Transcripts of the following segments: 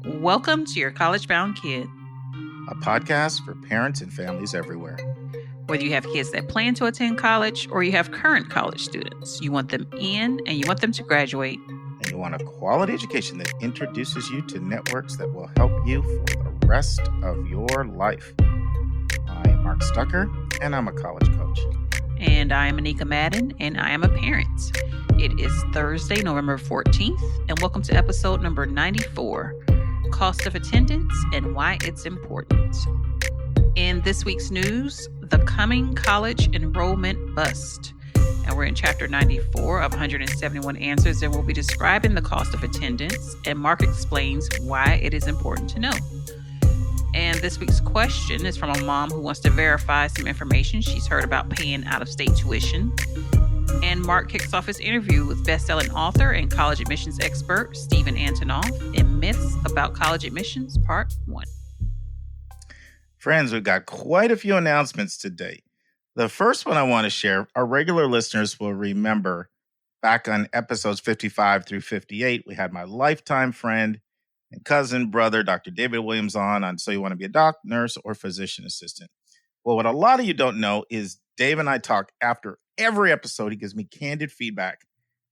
Welcome to Your College Bound Kid, a podcast for parents and families everywhere. Whether you have kids that plan to attend college or you have current college students, you want them in and you want them to graduate. And you want a quality education that introduces you to networks that will help you for the rest of your life. I am Mark Stucker, and I'm a college coach. And I am Anika Madden, and I am a parent. It is Thursday, November 14th, and welcome to episode number 94, Cost of Attendance and Why It's Important. In this week's news, the Coming College Enrollment Bust. And we're in chapter 94 of 171 answers, and we'll be describing the cost of attendance, and Mark explains why it is important to know. And this week's question is from a mom who wants to verify some information she's heard about paying out-of-state tuition. And Mark kicks off his interview with best-selling author and college admissions expert Steven Antonoff in Myths About College Admissions, Part 1. Friends, we've got quite a few announcements today. The first one I want to share, our regular listeners will remember back on episodes 55 through 58, we had my lifetime friend and cousin, brother, Dr. David Williams on So You Want to Be a Doc, Nurse, or Physician Assistant. Well, what a lot of you don't know is Dave and I talk after every episode. He gives me candid feedback.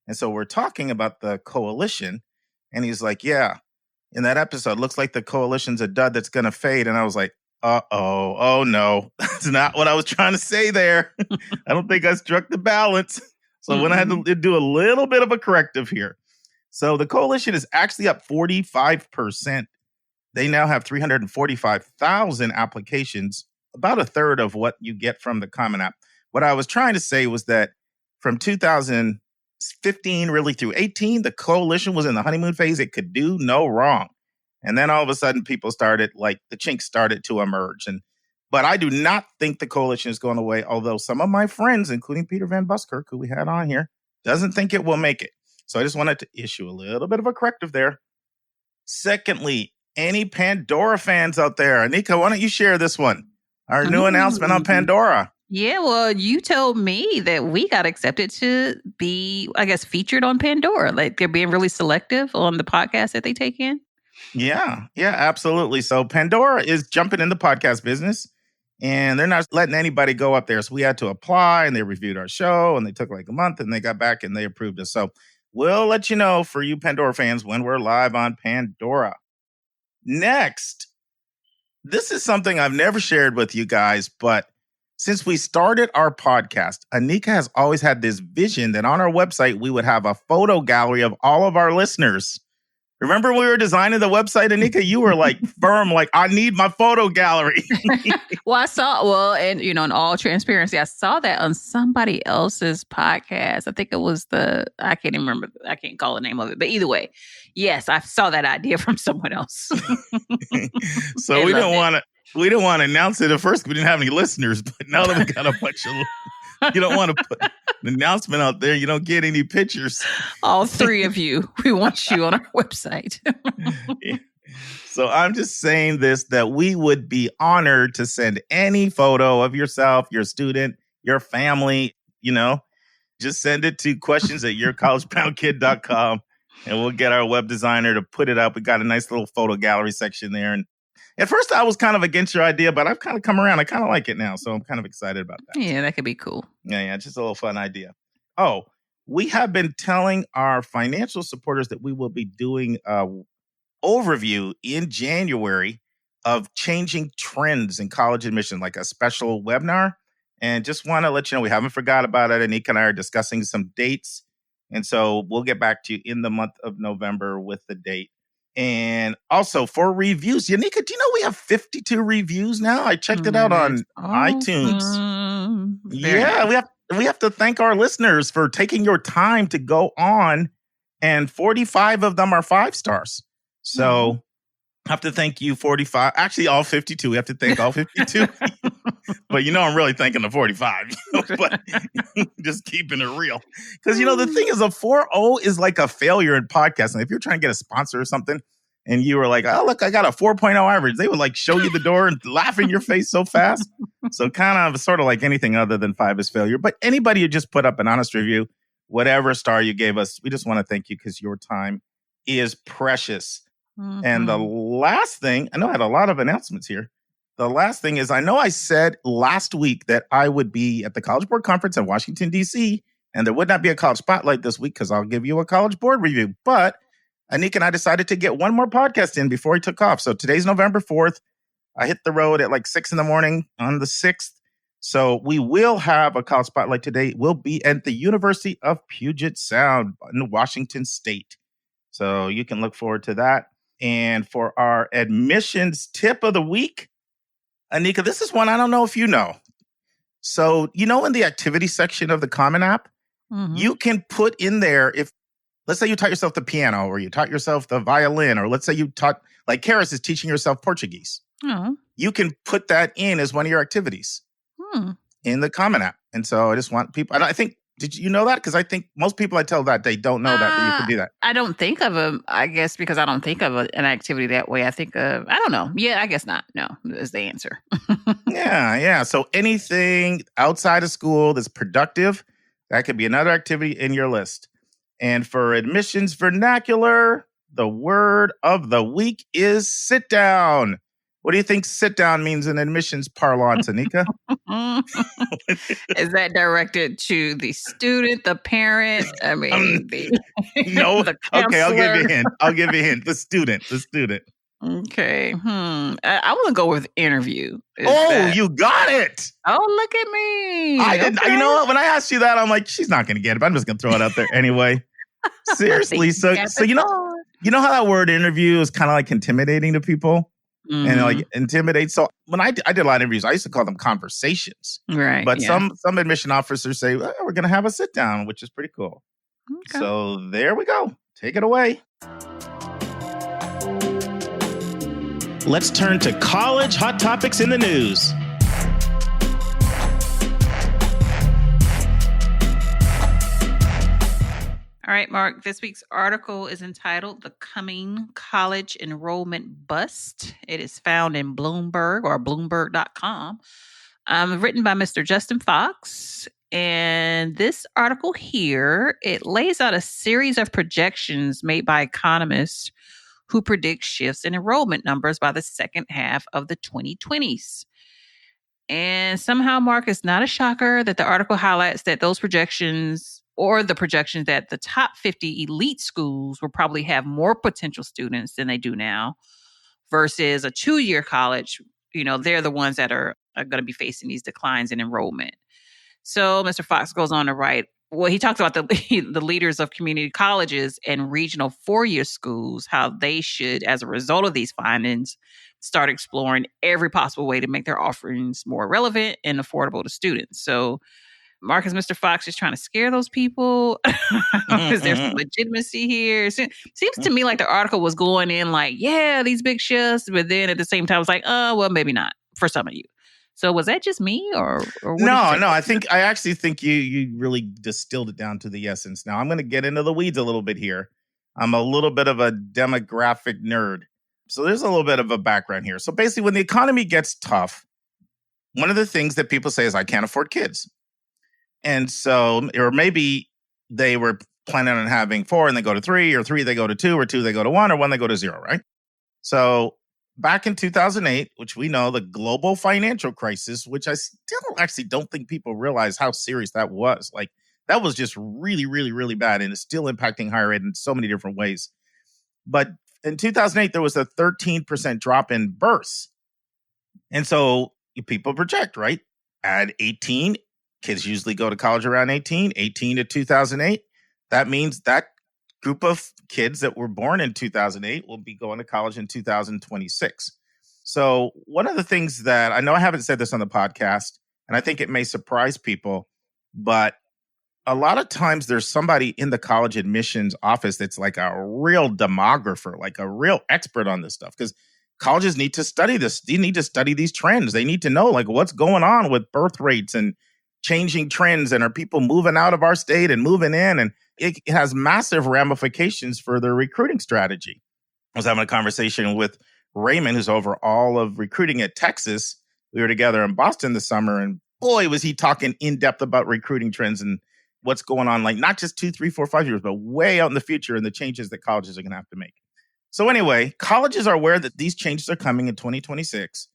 And so we're talking about the coalition. And he's like, yeah, in that episode, looks like the coalition's a dud that's going to fade. And I was like, oh no, that's not what I was trying to say there. I don't think I struck the balance. So when I had to do a little bit of a corrective here. So the coalition is actually up 45%. They now have 345,000 applications, about a third of what you get from the Common App. What I was trying to say was that from 2015 really through 18, the coalition was in the honeymoon phase. It could do no wrong. And then all of a sudden people started, like the chinks started to emerge. But I do not think the coalition is going away, although some of my friends, including Peter Van Buskirk, who we had on here, doesn't think it will make it. So I just wanted to issue a little bit of a corrective there. Secondly, any Pandora fans out there? Anika, why don't you share this one? Our new announcement on Pandora. Yeah, well, you told me that we got accepted to be, I guess, featured on Pandora. Like they're being really selective on the podcast that they take in. Yeah, absolutely. So Pandora is jumping in the podcast business, and they're not letting anybody go up there. So we had to apply, and they reviewed our show, and they took like a month, and they got back, and they approved us. So we'll let you know, for you Pandora fans, when we're live on Pandora. Next, this is something I've never shared with you guys, but since we started our podcast, Anika has always had this vision that on our website, we would have a photo gallery of all of our listeners. Remember when we were designing the website, Anika, you were like firm, like, I need my photo gallery. And in all transparency, I saw that on somebody else's podcast. I think it was I can't even remember. I can't call the name of it. But either way, yes, I saw that idea from someone else. So we didn't want to announce it at first. We didn't have any listeners, but now that we got a bunch of, you don't want to put an announcement out there. You don't get any pictures. All three of you, we want you on our website. Yeah. So I'm just saying this, that we would be honored to send any photo of yourself, your student, your family, just send it to questions@yourcollegeboundkid.com, and we'll get our web designer to put it up. We got a nice little photo gallery section there. And at first I was kind of against your idea, but I've kind of come around. I kind of like it now. So I'm kind of excited about that. Yeah, that could be cool. Yeah, just a little fun idea. Oh, we have been telling our financial supporters that we will be doing an overview in January of changing trends in college admission, like a special webinar. And just want to let you know, we haven't forgot about it. Anika and I are discussing some dates. And so we'll get back to you in the month of November with the date. And also for reviews, Anika, do you know we have 52 reviews now? I checked it out on iTunes. Yeah, we have to thank our listeners for taking your time to go on, and 45 of them are 5 stars. So I have to thank you, 45. Actually, all 52. We have to thank all 52. But I'm really thanking the 45. But just keeping it real. Because, the thing is, a 4.0 is like a failure in podcasting. If you're trying to get a sponsor or something, and you were like, oh, look, I got a 4.0 average, they would like show you the door and laugh in your face so fast. So kind of sort of like anything other than 5 is failure. But anybody who just put up an honest review, whatever star you gave us, we just want to thank you because your time is precious. And the last thing, I know I had a lot of announcements here. The last thing is, I know I said last week that I would be at the College Board Conference in Washington, D.C., and there would not be a college spotlight this week because I'll give you a College Board review. But Anika and I decided to get one more podcast in before he took off. So today's November 4th. I hit the road at like 6 in the morning on the 6th. So we will have a college spotlight today. We'll be at the University of Puget Sound in Washington State. So you can look forward to that. And for our admissions tip of the week, Anika, this is one I don't know if you know. So, in the activity section of the Common App, you can put in there, if, let's say you taught yourself the piano, or you taught yourself the violin, or let's say you taught, like Karis is teaching yourself Portuguese. You can put that in as one of your activities in the Common App. And so I just want people, and I think, did you know that? Because I think most people I tell that they don't know that you can do that. I don't think of I guess because I don't think of an activity that way. I think of, I don't know. Yeah, I guess not. No, is the answer. Yeah. So anything outside of school that's productive, that could be another activity in your list. And for admissions vernacular, the word of the week is sit down. What do you think sit down means in admissions parlance, Anika? Is that directed to the student, the parent? I mean, no. The okay, I'll give you a hint. The student. Okay. I want to go with interview. You got it. Oh, look at me. I didn't. You know what? When I asked you that, I'm like, she's not going to get it, but I'm just going to throw it out there anyway. Seriously. So you know how that word interview is kind of like intimidating to people? And like intimidate. So when I did a lot of interviews, I used to call them conversations. Right. But some admission officers say, well, we're going to have a sit down, which is pretty cool. Okay. So there we go. Take it away. Let's turn to college hot topics in the news. All right, Mark, this week's article is entitled The Coming College Enrollment Bust. It is found in Bloomberg or Bloomberg.com, written by Mr. Justin Fox. And this article here, it lays out a series of projections made by economists who predict shifts in enrollment numbers by the second half of the 2020s. And somehow, Mark, it's not a shocker that the article highlights that those projections, or the projections that the top 50 elite schools will probably have more potential students than they do now versus a 2-year college. They're the ones that are going to be facing these declines in enrollment. So Mr. Fox goes on to write, well, he talks about the leaders of community colleges and regional 4-year schools, how they should, as a result of these findings, start exploring every possible way to make their offerings more relevant and affordable to students. So Mark, is Mr. Fox just trying to scare those people? Is there some legitimacy here? Seems to me like the article was going in like, yeah, these big shifts, but then at the same time, it's like, well, maybe not for some of you. So was that just me or what? No, I actually think you really distilled it down to the essence. Now I'm going to get into the weeds a little bit here. I'm a little bit of a demographic nerd. So there's a little bit of a background here. So basically when the economy gets tough, one of the things that people say is, I can't afford kids. And so, or maybe they were planning on having 4 and they go to 3, or 3 they go to 2, or 2 they go to 1, or 1 they go to 0, right? So back in 2008, which we know, the global financial crisis, which I still actually don't think people realize how serious that was. Like, that was just really, really, really bad, and it's still impacting higher ed in so many different ways. But in 2008, there was a 13% drop in births. And so people project, right? At 18, kids usually go to college around 18 to 2008. That means that group of kids that were born in 2008 will be going to college in 2026. So one of the things that I know, I haven't said this on the podcast, and I think it may surprise people, but a lot of times there's somebody in the college admissions office that's like a real demographer, like a real expert on this stuff, because colleges need to study this. They need to study these trends. They need to know like what's going on with birth rates and changing trends, and are people moving out of our state and moving in, and it has massive ramifications for their recruiting strategy. I was having a conversation with Raymond, who's over all of recruiting at Texas. We were together in Boston this summer, and boy, was he talking in depth about recruiting trends and what's going on, like not just 2, 3, 4, 5 years, but way out in the future and the changes that colleges are going to have to make. So anyway, colleges are aware that these changes are coming in 2026.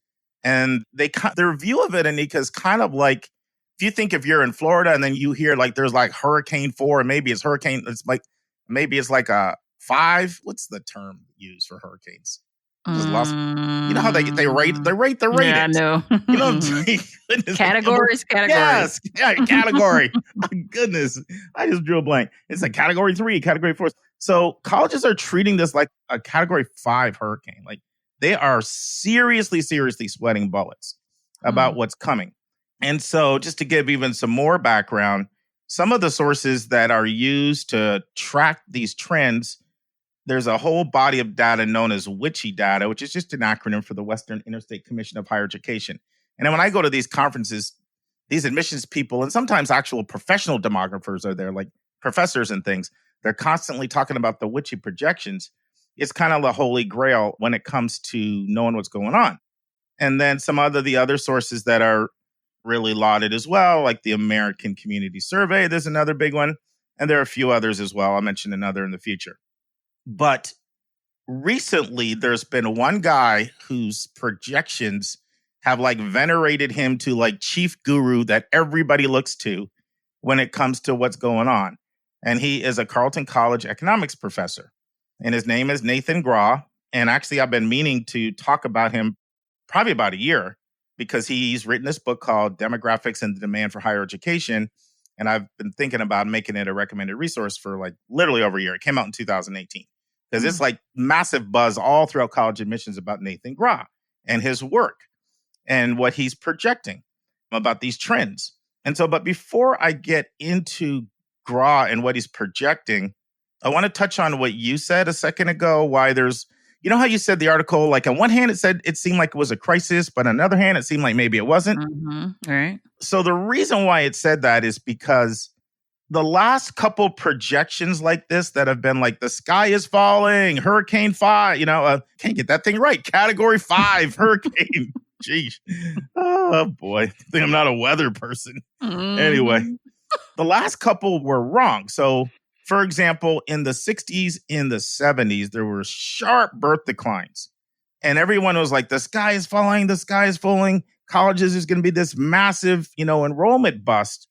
And their view of it, Anika, is kind of like, if you're in Florida and then you hear like there's like Hurricane 4, and maybe it's like a 5. What's the term used for hurricanes? I just lost. You know how they rate the ratings. Yeah, I know. You know what I'm saying? Goodness, Categories. Yes, yeah, category. My goodness, I just drew a blank. It's a category 3, category 4. So colleges are treating this like a category 5 hurricane. Like they are seriously sweating bullets about what's coming. And so just to give even some more background, some of the sources that are used to track these trends, there's a whole body of data known as WICHE data, which is just an acronym for the Western Interstate Commission of Higher Education. And then when I go to these conferences, these admissions people and sometimes actual professional demographers are there, like professors and things. They're constantly talking about the WICHE projections. It's kind of the holy grail when it comes to knowing what's going on. And then some of the other sources that are really lauded as well, like the American Community Survey. There's another big one. And there are a few others as well. I'll mention another in the future. But recently, there's been one guy whose projections have like venerated him to like chief guru that everybody looks to when it comes to what's going on. And he is a Carleton College economics professor. And his name is Nathan Grawe. And actually, I've been meaning to talk about him probably about a year because he's written this book called Demographics and the Demand for Higher Education. And I've been thinking about making it a recommended resource for like literally over a year. It came out in 2018 because it's like massive buzz all throughout college admissions about Nathan Grawe and his work and what he's projecting about these trends. And so, but before I get into Grawe and what he's projecting, I want to touch on what you said a second ago, why there's, you know how you said the article, like on one hand, it said it seemed like it was a crisis, but on the other hand, it seemed like maybe it wasn't. Right. So the reason why it said that is because the last couple projections like this that have been like the sky is falling, Hurricane 5, can't get that thing right. Category 5 hurricane. Jeez. Oh boy. I think I'm not a weather person. Anyway, the last couple were wrong. So for example, in the 60s, in the 70s, there were sharp birth declines. And everyone was like, the sky is falling, the sky is falling. Colleges is going to be this massive, enrollment bust.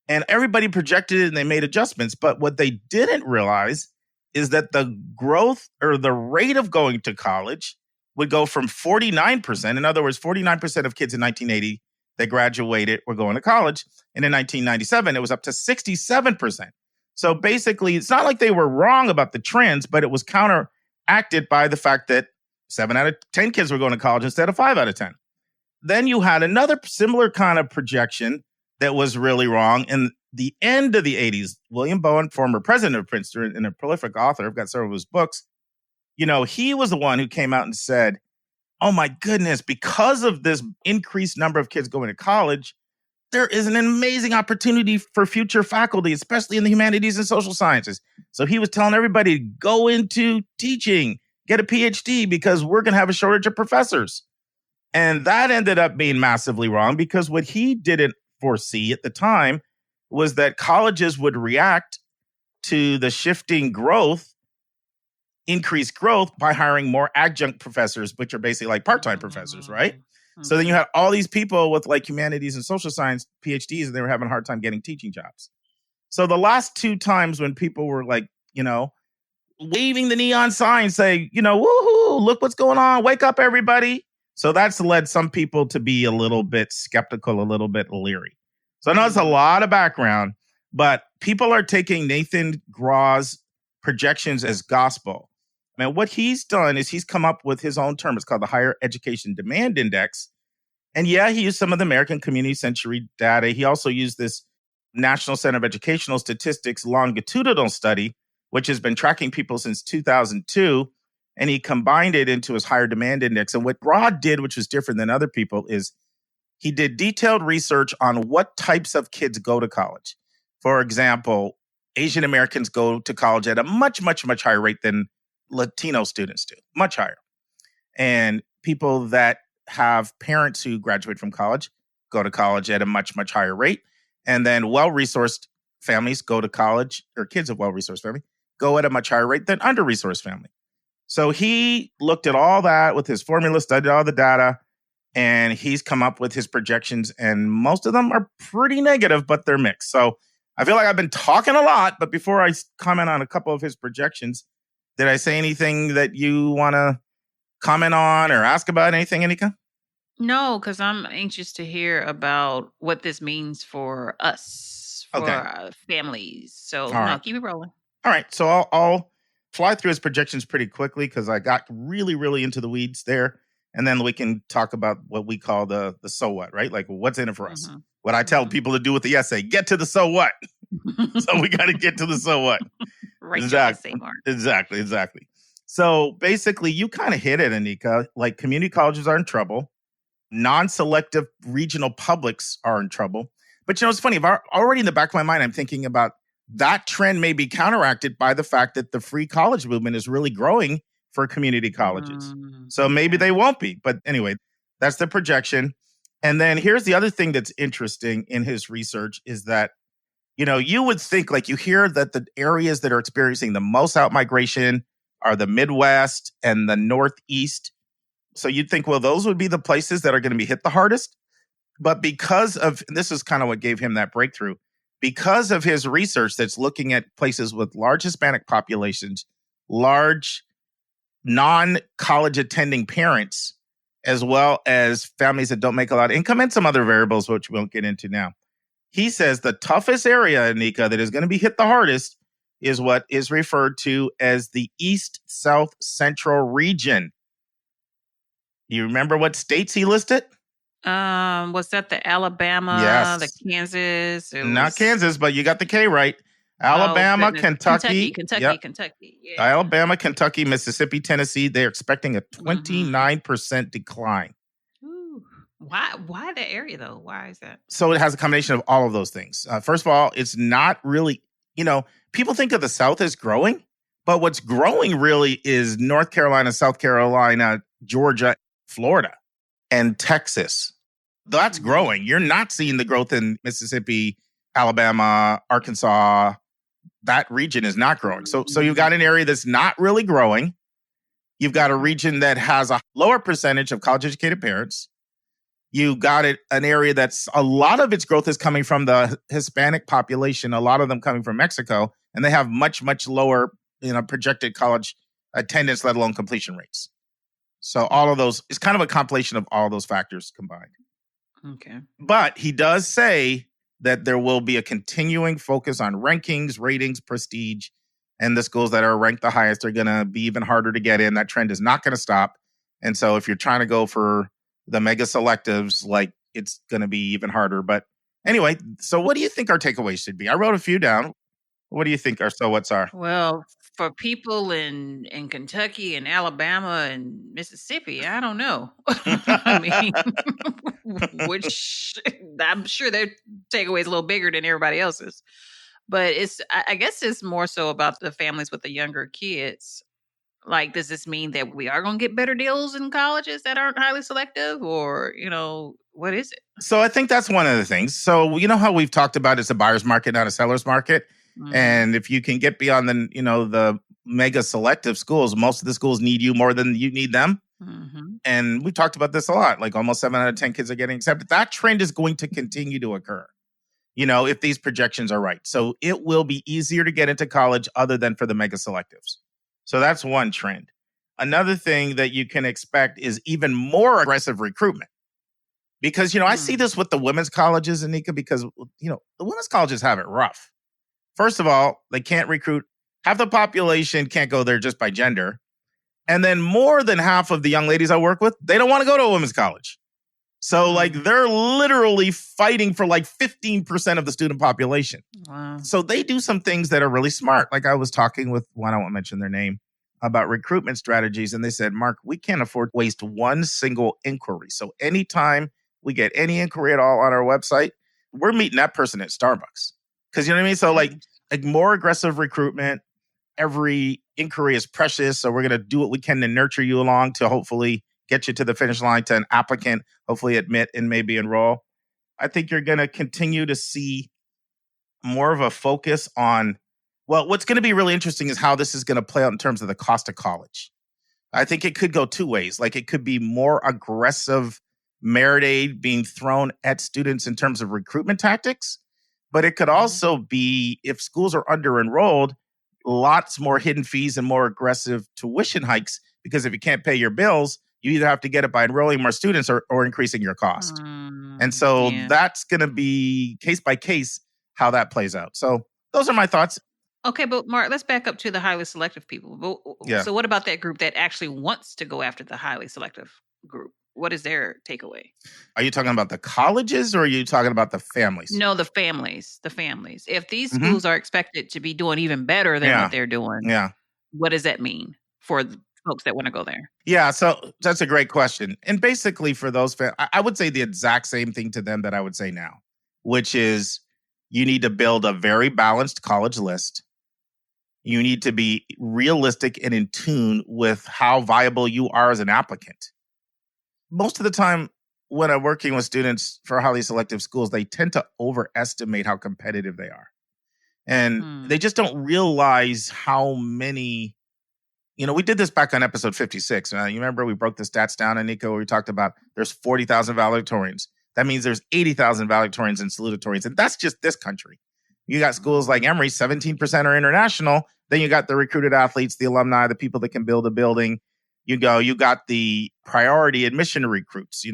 And everybody projected it and they made adjustments. But what they didn't realize is that the growth or the rate of going to college would go from 49%. In other words, 49% of kids in 1980 that graduated were going to college. And in 1997, it was up to 67%. So basically, it's not like they were wrong about the trends, but it was counteracted by the fact that 7 out of 10 kids were going to college instead of 5 out of 10. Then you had another similar kind of projection that was really wrong. In the end of the 80s, William Bowen, former president of Princeton and a prolific author, I've got several of his books, he was the one who came out and said, oh my goodness, because of this increased number of kids going to college, there is an amazing opportunity for future faculty, especially in the humanities and social sciences. So he was telling everybody to go into teaching, get a PhD, because we're going to have a shortage of professors. And that ended up being massively wrong because what he didn't foresee at the time was that colleges would react to the shifting growth, increased growth by hiring more adjunct professors, which are basically like part-time professors, right? So then you had all these people with like humanities and social science PhDs, and they were having a hard time getting teaching jobs. So the last 2 times when people were like, waving the neon sign saying, woohoo, look what's going on. Wake up, everybody. So that's led some people to be a little bit skeptical, a little bit leery. So I know it's a lot of background, but people are taking Nathan Grawe's projections as gospel. Now, what he's done is he's come up with his own term. It's called the Higher Education Demand Index. And yeah, he used some of the American Community Century data. He also used this National Center of Educational Statistics longitudinal study, which has been tracking people since 2002. And he combined it into his Higher Demand Index. And what Grawe did, which was different than other people, is he did detailed research on what types of kids go to college. For example, Asian Americans go to college at a much, much, much higher rate than Latino students do, much higher. And people that have parents who graduate from college go to college at a much, much higher rate. And then well-resourced families go to college, or kids of well-resourced family go at a much higher rate than under-resourced family. So he looked at all that with his formula, studied all the data, and he's come up with his projections. And most of them are pretty negative, but they're mixed. So I feel like I've been talking a lot, but before I comment on a couple of his projections, did I say anything that you want to comment on or ask about anything, Anika? No, because I'm anxious to hear about what this means for us, for Okay. families. So, All no, right. keep it rolling. All right. So I'll fly through his projections pretty quickly because I got really, really into the weeds there. And then we can talk about what we call the so what, right? Like what's in it for us. Mhm. What I tell people to do with the essay, get to the so what. So we got to get to the so what. Write your essay, Mark. Exactly. So basically, you kind of hit it, Anika. Like community colleges are in trouble. Non-selective regional publics are in trouble. But it's funny. Already in the back of my mind, I'm thinking about that trend may be counteracted by the fact that the free college movement is really growing for community colleges. So maybe they won't be. But anyway, that's the projection. And then here's the other thing that's interesting in his research is that, you would think like you hear that the areas that are experiencing the most outmigration are the Midwest and the Northeast. So you'd think, well, those would be the places that are going to be hit the hardest. But because of, and this is kind of what gave him that breakthrough, because of his research that's looking at places with large Hispanic populations, large non-college attending parents, as well as families that don't make a lot of income and some other variables, which we won't get into now. He says the toughest area, Anika, that is going to be hit the hardest is what is referred to as the East South Central region. You remember what states he listed? Was that the Alabama, Yes. the Kansas? Not Kansas, but you got the K right. Alabama, Kentucky. Kentucky. Yeah. Alabama, Kentucky, Mississippi, Tennessee. They're expecting a 29% decline. Ooh. Why that area, though? Why is that? So it has a combination of all of those things. First of all, it's not really, people think of the South as growing, but what's growing really is North Carolina, South Carolina, Georgia, Florida, and Texas. That's growing. You're not seeing the growth in Mississippi, Alabama, Arkansas. That region is not growing. So you've got an area that's not really growing. You've got a region that has a lower percentage of college-educated parents. You got an area that's a lot of its growth is coming from the Hispanic population, a lot of them coming from Mexico, and they have much, much lower, projected college attendance, let alone completion rates. So all of those is kind of a compilation of all those factors combined. Okay. But he does say that there will be a continuing focus on rankings, ratings, prestige, and the schools that are ranked the highest are going to be even harder to get in. That trend is not going to stop. And so if you're trying to go for the mega selectives, like it's going to be even harder. But anyway, so what do you think our takeaways should be? I wrote a few down. What do you think our so what's are? Well, for people in Kentucky and Alabama and Mississippi, I don't know. I mean, which I'm sure their takeaway is a little bigger than everybody else's. But I guess it's more so about the families with the younger kids. Like, does this mean that we are going to get better deals in colleges that aren't highly selective, or what is it? So I think that's one of the things. So you know how we've talked about it's a buyer's market, not a seller's market. And if you can get beyond the mega selective schools, most of the schools need you more than you need them. And we've talked about this a lot. Like almost 7 out of 10 kids are getting accepted. That trend is going to continue to occur, if these projections are right. So it will be easier to get into college other than for the mega selectives. So that's one trend. Another thing that you can expect is even more aggressive recruitment. Because, I see this with the women's colleges, Anika, because, the women's colleges have it rough. First of all, they can't recruit. Half the population can't go there just by gender. And then more than half of the young ladies I work with, they don't want to go to a women's college. So they're literally fighting for 15% of the student population. Wow. So they do some things that are really smart. Like I was talking with one, I won't mention their name, about recruitment strategies. And they said, Mark, we can't afford to waste one single inquiry. So anytime we get any inquiry at all on our website, we're meeting that person at Starbucks. Because you know what I mean? So like more aggressive recruitment, every inquiry is precious. So we're going to do what we can to nurture you along to hopefully get you to the finish line to an applicant, hopefully admit and maybe enroll. I think you're going to continue to see more of a focus on, what's going to be really interesting is how this is going to play out in terms of the cost of college. I think it could go two ways. Like, it could be more aggressive merit aid being thrown at students in terms of recruitment tactics. But it could also be, if schools are under enrolled, lots more hidden fees and more aggressive tuition hikes, because if you can't pay your bills, you either have to get it by enrolling more students or increasing your cost. And so that's going to be case by case how that plays out. So those are my thoughts. Okay, but Mark, let's back up to the highly selective people. So what about that group that actually wants to go after the highly selective group? What is their takeaway? Are you talking about the colleges or are you talking about the families? No, the families. The families. If these schools are expected to be doing even better than what they're doing, what does that mean for the folks that want to go there? Yeah, so that's a great question. And basically for those, I would say the exact same thing to them that I would say now, which is you need to build a very balanced college list. You need to be realistic and in tune with how viable you are as an applicant. Most of the time when I'm working with students for highly selective schools, they tend to overestimate how competitive they are. And they just don't realize how many, we did this back on episode 56. You remember we broke the stats down, Anika, where we talked about there's 40,000 valedictorians. That means there's 80,000 valedictorians and salutatorians. And that's just this country. You got schools like Emory, 17% are international. Then you got the recruited athletes, the alumni, the people that can build a building. You got the priority admission recruits,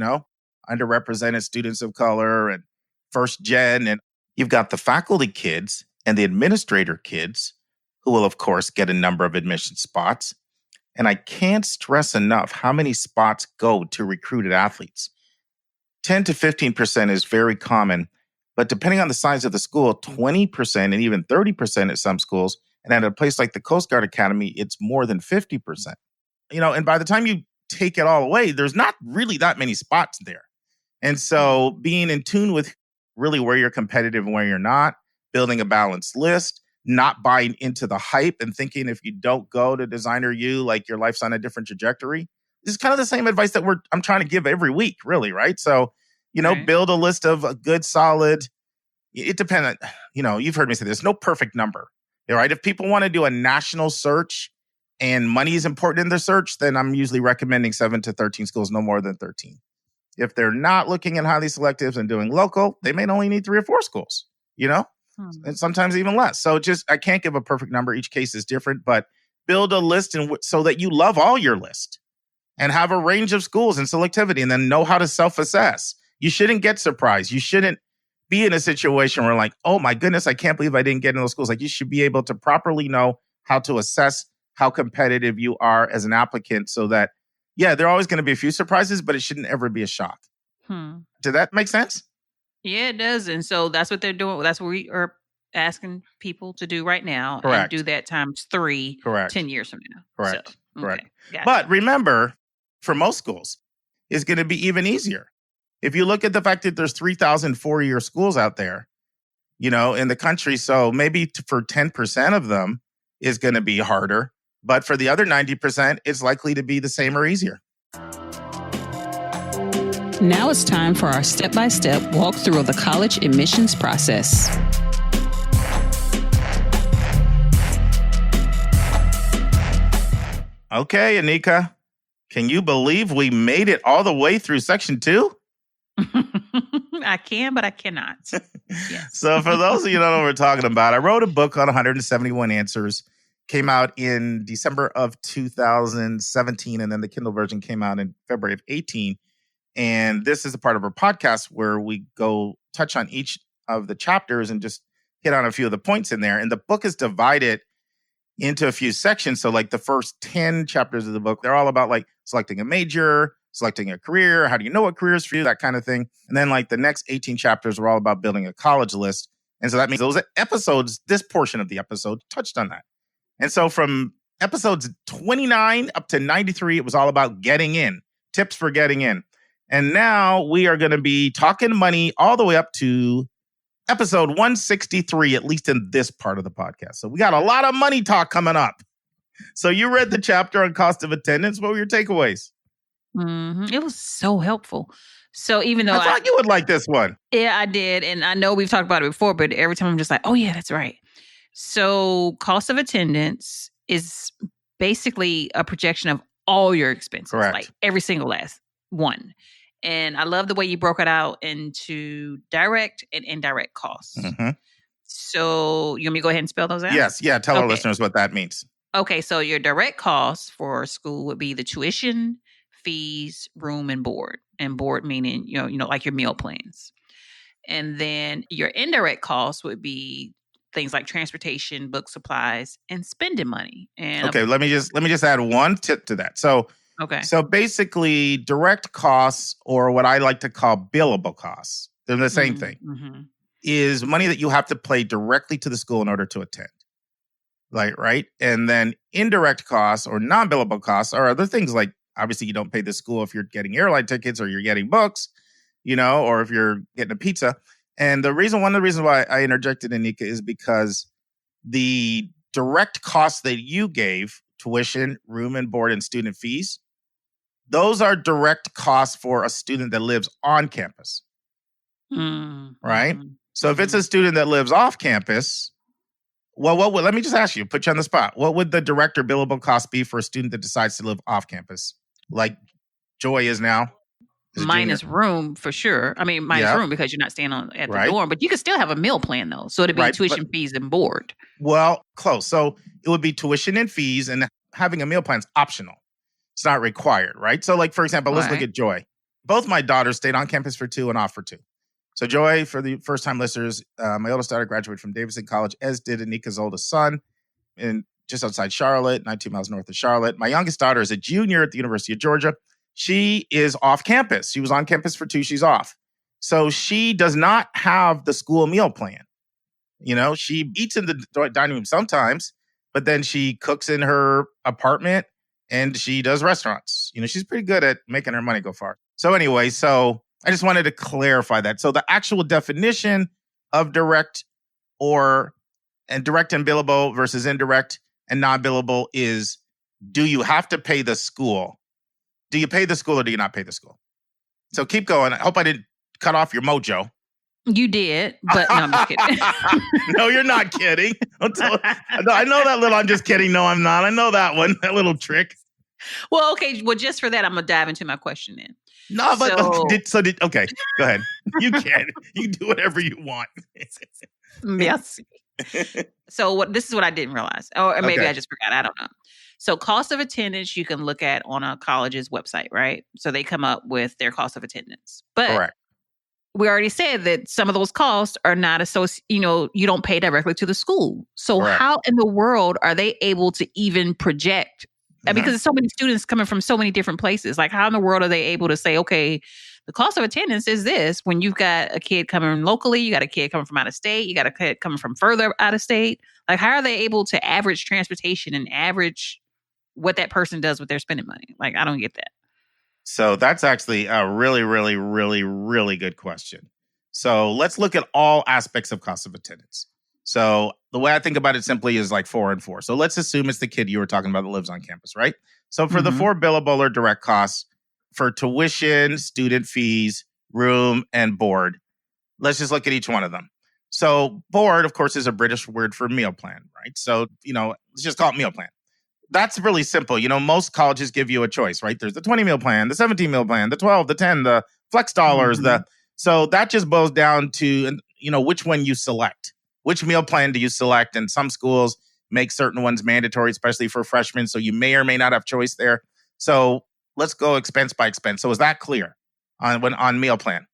underrepresented students of color and first gen. And you've got the faculty kids and the administrator kids who will, of course, get a number of admission spots. And I can't stress enough how many spots go to recruited athletes. 10 to 15% is very common. But depending on the size of the school, 20% and even 30% at some schools. And at a place like the Coast Guard Academy, it's more than 50%. And by the time you take it all away, there's not really that many spots there. And so being in tune with really where you're competitive and where you're not, building a balanced list, not buying into the hype and thinking if you don't go to Designer U, like your life's on a different trajectory. This is kind of the same advice that I'm trying to give every week, really, right? So, build a list of a good, solid, it depends on, you've heard me say this, no perfect number, right? If people want to do a national search and money is important in their search, then I'm usually recommending 7 to 13 schools, no more than 13. If they're not looking at highly selectives and doing local, they may only need 3 or 4 schools, and sometimes even less. So I can't give a perfect number. Each case is different, but build a list so that you love all your list and have a range of schools and selectivity, and then know how to self-assess. You shouldn't get surprised. You shouldn't be in a situation where like, oh my goodness, I can't believe I didn't get in those schools. Like, you should be able to properly know how to assess how competitive you are as an applicant so that, there are always going to be a few surprises, but it shouldn't ever be a shock. Did that make sense? Yeah, it does. And so that's what they're doing. That's what we are asking people to do right now. Correct. And do that times 3, Correct. 10 years from now. Correct. So, Correct. Gotcha. But remember, for most schools, it's going to be even easier. If you look at the fact that there's 3,000 4-year schools out there, in the country, so maybe for 10% of them is going to be harder. But for the other 90%, it's likely to be the same or easier. Now it's time for our step-by-step walkthrough of the college admissions process. Okay, Anika, can you believe we made it all the way through section 2? I can, but I cannot. Yes. So for those of you who don't know what we're talking about, I wrote a book on 171 answers. Came out in December of 2017, and then the Kindle version came out in February of 18. And this is a part of our podcast where we go touch on each of the chapters and just hit on a few of the points in there. And the book is divided into a few sections. So like the first 10 chapters of the book, they're all about like selecting a major, selecting a career, how do you know what career is for you, that kind of thing. And then like the next 18 chapters are all about building a college list. And so that means those episodes, this portion of the episode touched on that. And so from episodes 29 up to 93, it was all about getting in, tips for getting in. And now we are going to be talking money all the way up to episode 163, at least in this part of the podcast. So we got a lot of money talk coming up. So you read the chapter on cost of attendance. What were your takeaways? It was so helpful. So even though I thought you would like this one. Yeah, I did. And I know we've talked about it before, but every time I'm just like, oh yeah, that's right. So cost of attendance is basically a projection of all your expenses, Correct. like every single last one. And I love the way you broke it out into direct and indirect costs. Mm-hmm. So you want me to go ahead and spell those out? Yes. Yeah. Tell our listeners what that means. Okay. So your direct costs for school would be the tuition, fees, room, and board. And board meaning, like your meal plans. And then your indirect costs would be things like transportation, book supplies, and spending money. And okay, let me just add one tip to that. So basically, direct costs, or what I like to call billable costs, they're the same thing, is money that you have to pay directly to the school in order to attend. Like, right? And then indirect costs or non-billable costs are other things like, obviously, you don't pay the school if you're getting airline tickets or you're getting books, or if you're getting a pizza. And one of the reasons why I interjected, Anika, is because the direct costs that you gave, tuition, room and board, and student fees, those are direct costs for a student that lives on campus, right? So if it's a student that lives off campus, well, let me just ask you, put you on the spot. What would the direct or billable cost be for a student that decides to live off campus, like Joy is now? Minus room for sure. I mean, minus room because you're not staying at the dorm, but you can still have a meal plan though. So it'd be tuition, fees, and board. Well, close. So it would be tuition and fees, and having a meal plan is optional. It's not required, right? So like, for example, let's look at Joy. Both my daughters stayed on campus for 2 and off for 2. So Joy, for the first time listeners, my oldest daughter graduated from Davidson College, as did Anika's oldest son, just outside Charlotte, 19 miles north of Charlotte. My youngest daughter is a junior at the University of Georgia. She is off campus. She was on campus for 2. She's off. So she does not have the school meal plan. She eats in the dining room sometimes, but then she cooks in her apartment and she does restaurants. She's pretty good at making her money go far. So anyway, I just wanted to clarify that. So the actual definition of direct and billable versus indirect and non-billable is, do you have to pay the school? Do you pay the school or do you not pay the school? So keep going. I hope I didn't cut off your mojo. You did, but no, I'm just kidding. No, you're not kidding. I know that little, I'm just kidding. No, I'm not. I know that one, that little trick. Well, okay. Well, just for that, I'm going to dive into my question then. No, but okay, go ahead. You can. You do whatever you want. Yes. So this is what I didn't realize. Or maybe I just forgot. I don't know. So cost of attendance, you can look at on a college's website, right? So they come up with their cost of attendance. But correct. We already said that some of those costs are not associated, you don't pay directly to the school. So how in the world are they able to even project? Because there's so many students coming from so many different places. Like, how in the world are they able to say, okay, the cost of attendance is this when you've got a kid coming locally, you got a kid coming from out of state, you got a kid coming from further out of state. Like, how are they able to average transportation and average what that person does with their spending money? Like, I don't get that. So that's actually a really, really, really, really good question. So let's look at all aspects of cost of attendance. So the way I think about it simply is like 4 and 4. So let's assume it's the kid you were talking about that lives on campus, right? So for the 4 billable or direct costs, for tuition, student fees, room, and board, let's just look at each one of them. So board, of course, is a British word for meal plan, right? So, let's just call it meal plan. That's really simple. Most colleges give you a choice, right? There's the 20 meal plan, the 17 meal plan, the 12, the 10, the flex dollars, so that just boils down to, which one you select. Which meal plan do you select? And some schools make certain ones mandatory, especially for freshmen. So you may or may not have choice there. So let's go expense by expense. So is that clear on meal plan?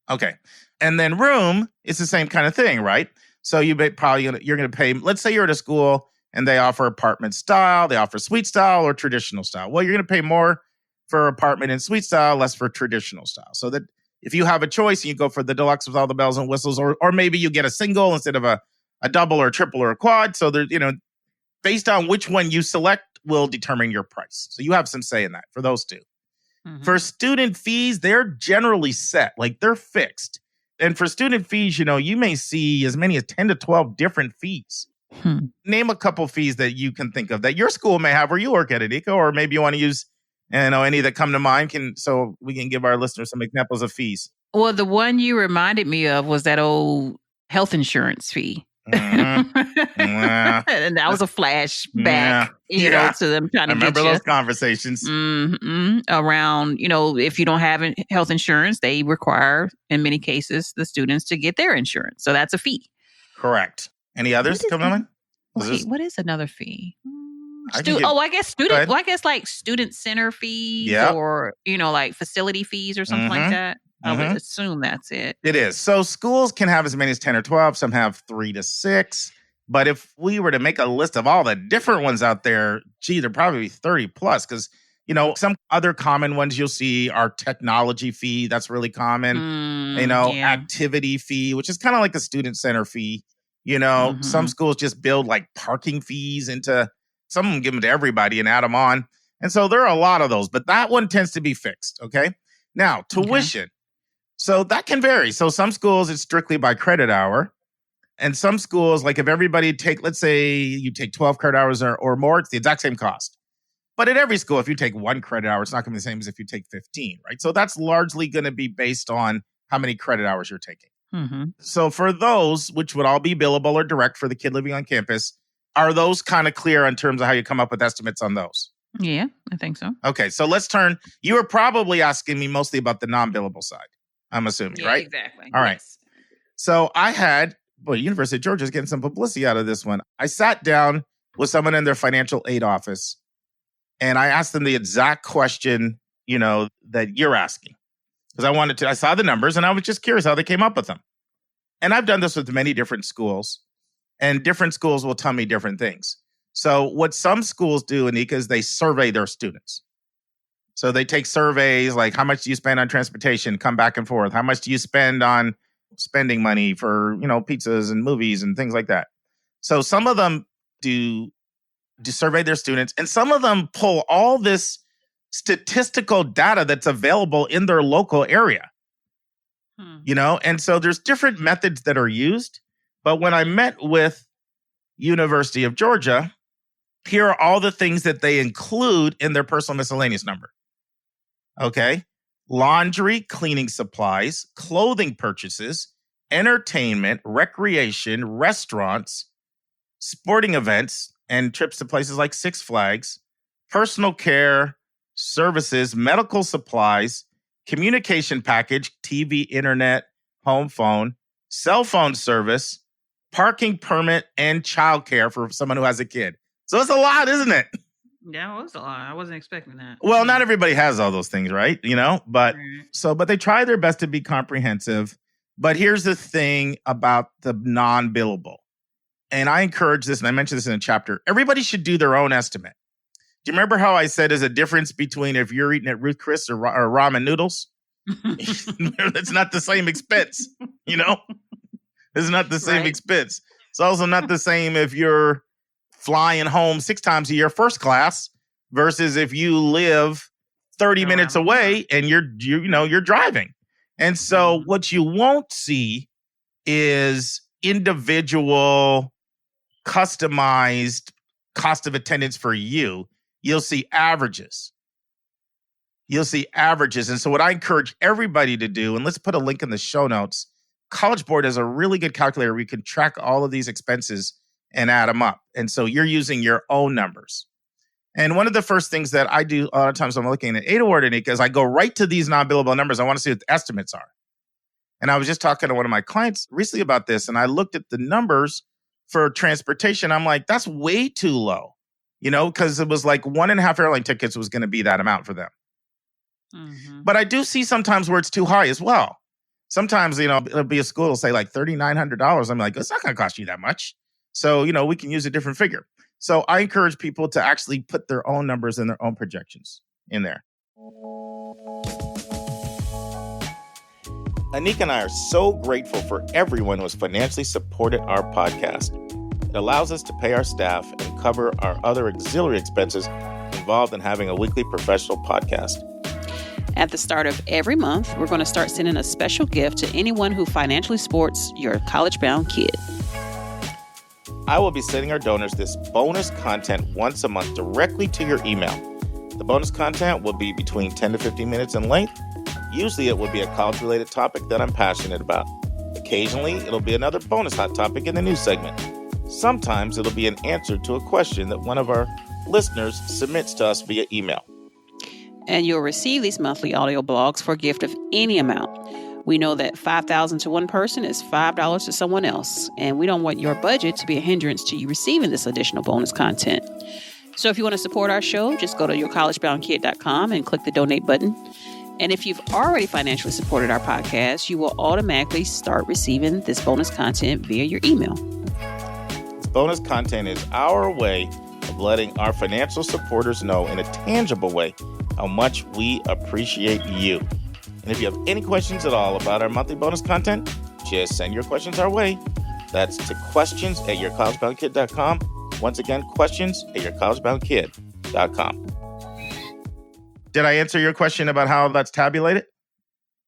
Okay. And then room is the same kind of thing, right? So you're going to pay, let's say you're at a school and they offer apartment style, they offer suite style or traditional style. Well, you're going to pay more for apartment and suite style, less for traditional style. So that if you have a choice, you go for the deluxe with all the bells and whistles, or maybe you get a single instead of a double or a triple or a quad. So there, based on which one you select will determine your price. So you have some say in that for those two. For student fees, they're generally set, like they're fixed. And for student fees, you may see as many as 10 to 12 different fees. Name a couple fees that you can think of that your school may have where you work at, Anika, or maybe you want to use any that come to mind, so we can give our listeners some examples of fees. Well, the one you reminded me of was that old health insurance fee. And that was a flashback, to them trying to I remember get you. those conversations. Around, if you don't have health insurance, they require, in many cases, the students to get their insurance. So that's a fee. Correct. Any others come to mind? Wait, what is another fee? I guess like student center fees or, like facility fees or something like that. I would assume that's it. It is. So schools can have as many as 10 or 12. Some have 3 to 6. But if we were to make a list of all the different ones out there, there'd probably be 30 plus. Because, some other common ones you'll see are technology fee. That's really common. Activity fee, which is kind of like a student center fee. Some schools just build like parking fees into, some of them give them to everybody and add them on. And so there are a lot of those. But that one tends to be fixed. Okay. Now, tuition. So that can vary. So some schools, it's strictly by credit hour. And some schools, like if everybody let's say you take 12 credit hours or more, it's the exact same cost. But at every school, if you take 1 credit hour, it's not going to be the same as if you take 15, right? So that's largely going to be based on how many credit hours you're taking. So for those, which would all be billable or direct for the kid living on campus, are those kind of clear in terms of how you come up with estimates on those? Yeah, I think so. Okay, so let's turn. You were probably asking me mostly about the non-billable side, I'm assuming, right? Exactly. All right. So I had, University of Georgia is getting some publicity out of this one. I sat down with someone in their financial aid office and I asked them the exact question, that you're asking. Because I saw the numbers and I was just curious how they came up with them. And I've done this with many different schools and different schools will tell me different things. So what some schools do, Anika, is they survey their students. So they take surveys like, how much do you spend on transportation? Come back and forth. How much do you spend on spending money for, pizzas and movies and things like that? So some of them do survey their students, and some of them pull all this statistical data that's available in their local area. And so there's different methods that are used. But when I met with University of Georgia, here are all the things that they include in their personal miscellaneous number. Okay. Laundry, cleaning supplies, clothing purchases, entertainment, recreation, restaurants, sporting events, and trips to places like Six Flags, personal care, services, medical supplies, communication package, TV, internet, home phone, cell phone service, parking permit, and childcare for someone who has a kid. So it's a lot, isn't it? Yeah, it was a lot. I wasn't expecting that. Well, not everybody has all those things, right? But they try their best to be comprehensive. But here's the thing about the non-billable. And I encourage this, and I mentioned this in a chapter. Everybody should do their own estimate. Do you remember how I said there's a difference between if you're eating at Ruth Chris or ramen noodles? It's not the same expense, It's not the same expense. It's also not the same if you're flying home 6 times a year first class versus if you live 30 minutes away and you're driving. And so what you won't see is individual customized cost of attendance for you. You'll see averages. And so what I encourage everybody to do, and let's put a link in the show notes, College Board has a really good calculator where you can track all of these expenses and add them up. And so you're using your own numbers. And one of the first things that I do a lot of times when I'm looking at Aid Award, Anika, is I go right to these non-billable numbers. I want to see what the estimates are. And I was just talking to one of my clients recently about this, and I looked at the numbers for transportation. I'm like, that's way too low, because it was like 1.5 airline tickets was going to be that amount for them. But I do see sometimes where it's too high as well. Sometimes, it'll be a school will say like $3,900. I'm like, it's not going to cost you that much. So, we can use a different figure. So I encourage people to actually put their own numbers and their own projections in there. Anika and I are so grateful for everyone who has financially supported our podcast. It allows us to pay our staff and cover our other auxiliary expenses involved in having a weekly professional podcast. At the start of every month, we're going to start sending a special gift to anyone who financially supports your college-bound kid. I will be sending our donors this bonus content once a month directly to your email. The bonus content will be between 10 to 15 minutes in length. Usually it will be a college-related topic that I'm passionate about. Occasionally, it'll be another bonus hot topic in the news segment. Sometimes it'll be an answer to a question that one of our listeners submits to us via email. And you'll receive these monthly audio blogs for a gift of any amount. We know that $5,000 to one person is $5 to someone else, and we don't want your budget to be a hindrance to you receiving this additional bonus content. So if you want to support our show, just go to yourcollegeboundkid.com and click the donate button. And if you've already financially supported our podcast, you will automatically start receiving this bonus content via your email. This bonus content is our way of letting our financial supporters know in a tangible way how much we appreciate you. And if you have any questions at all about our monthly bonus content, just send your questions our way. That's to questions@yourcollegeboundkid.com. Once again, questions@yourcollegeboundkid.com. Did I answer your question about how that's tabulated?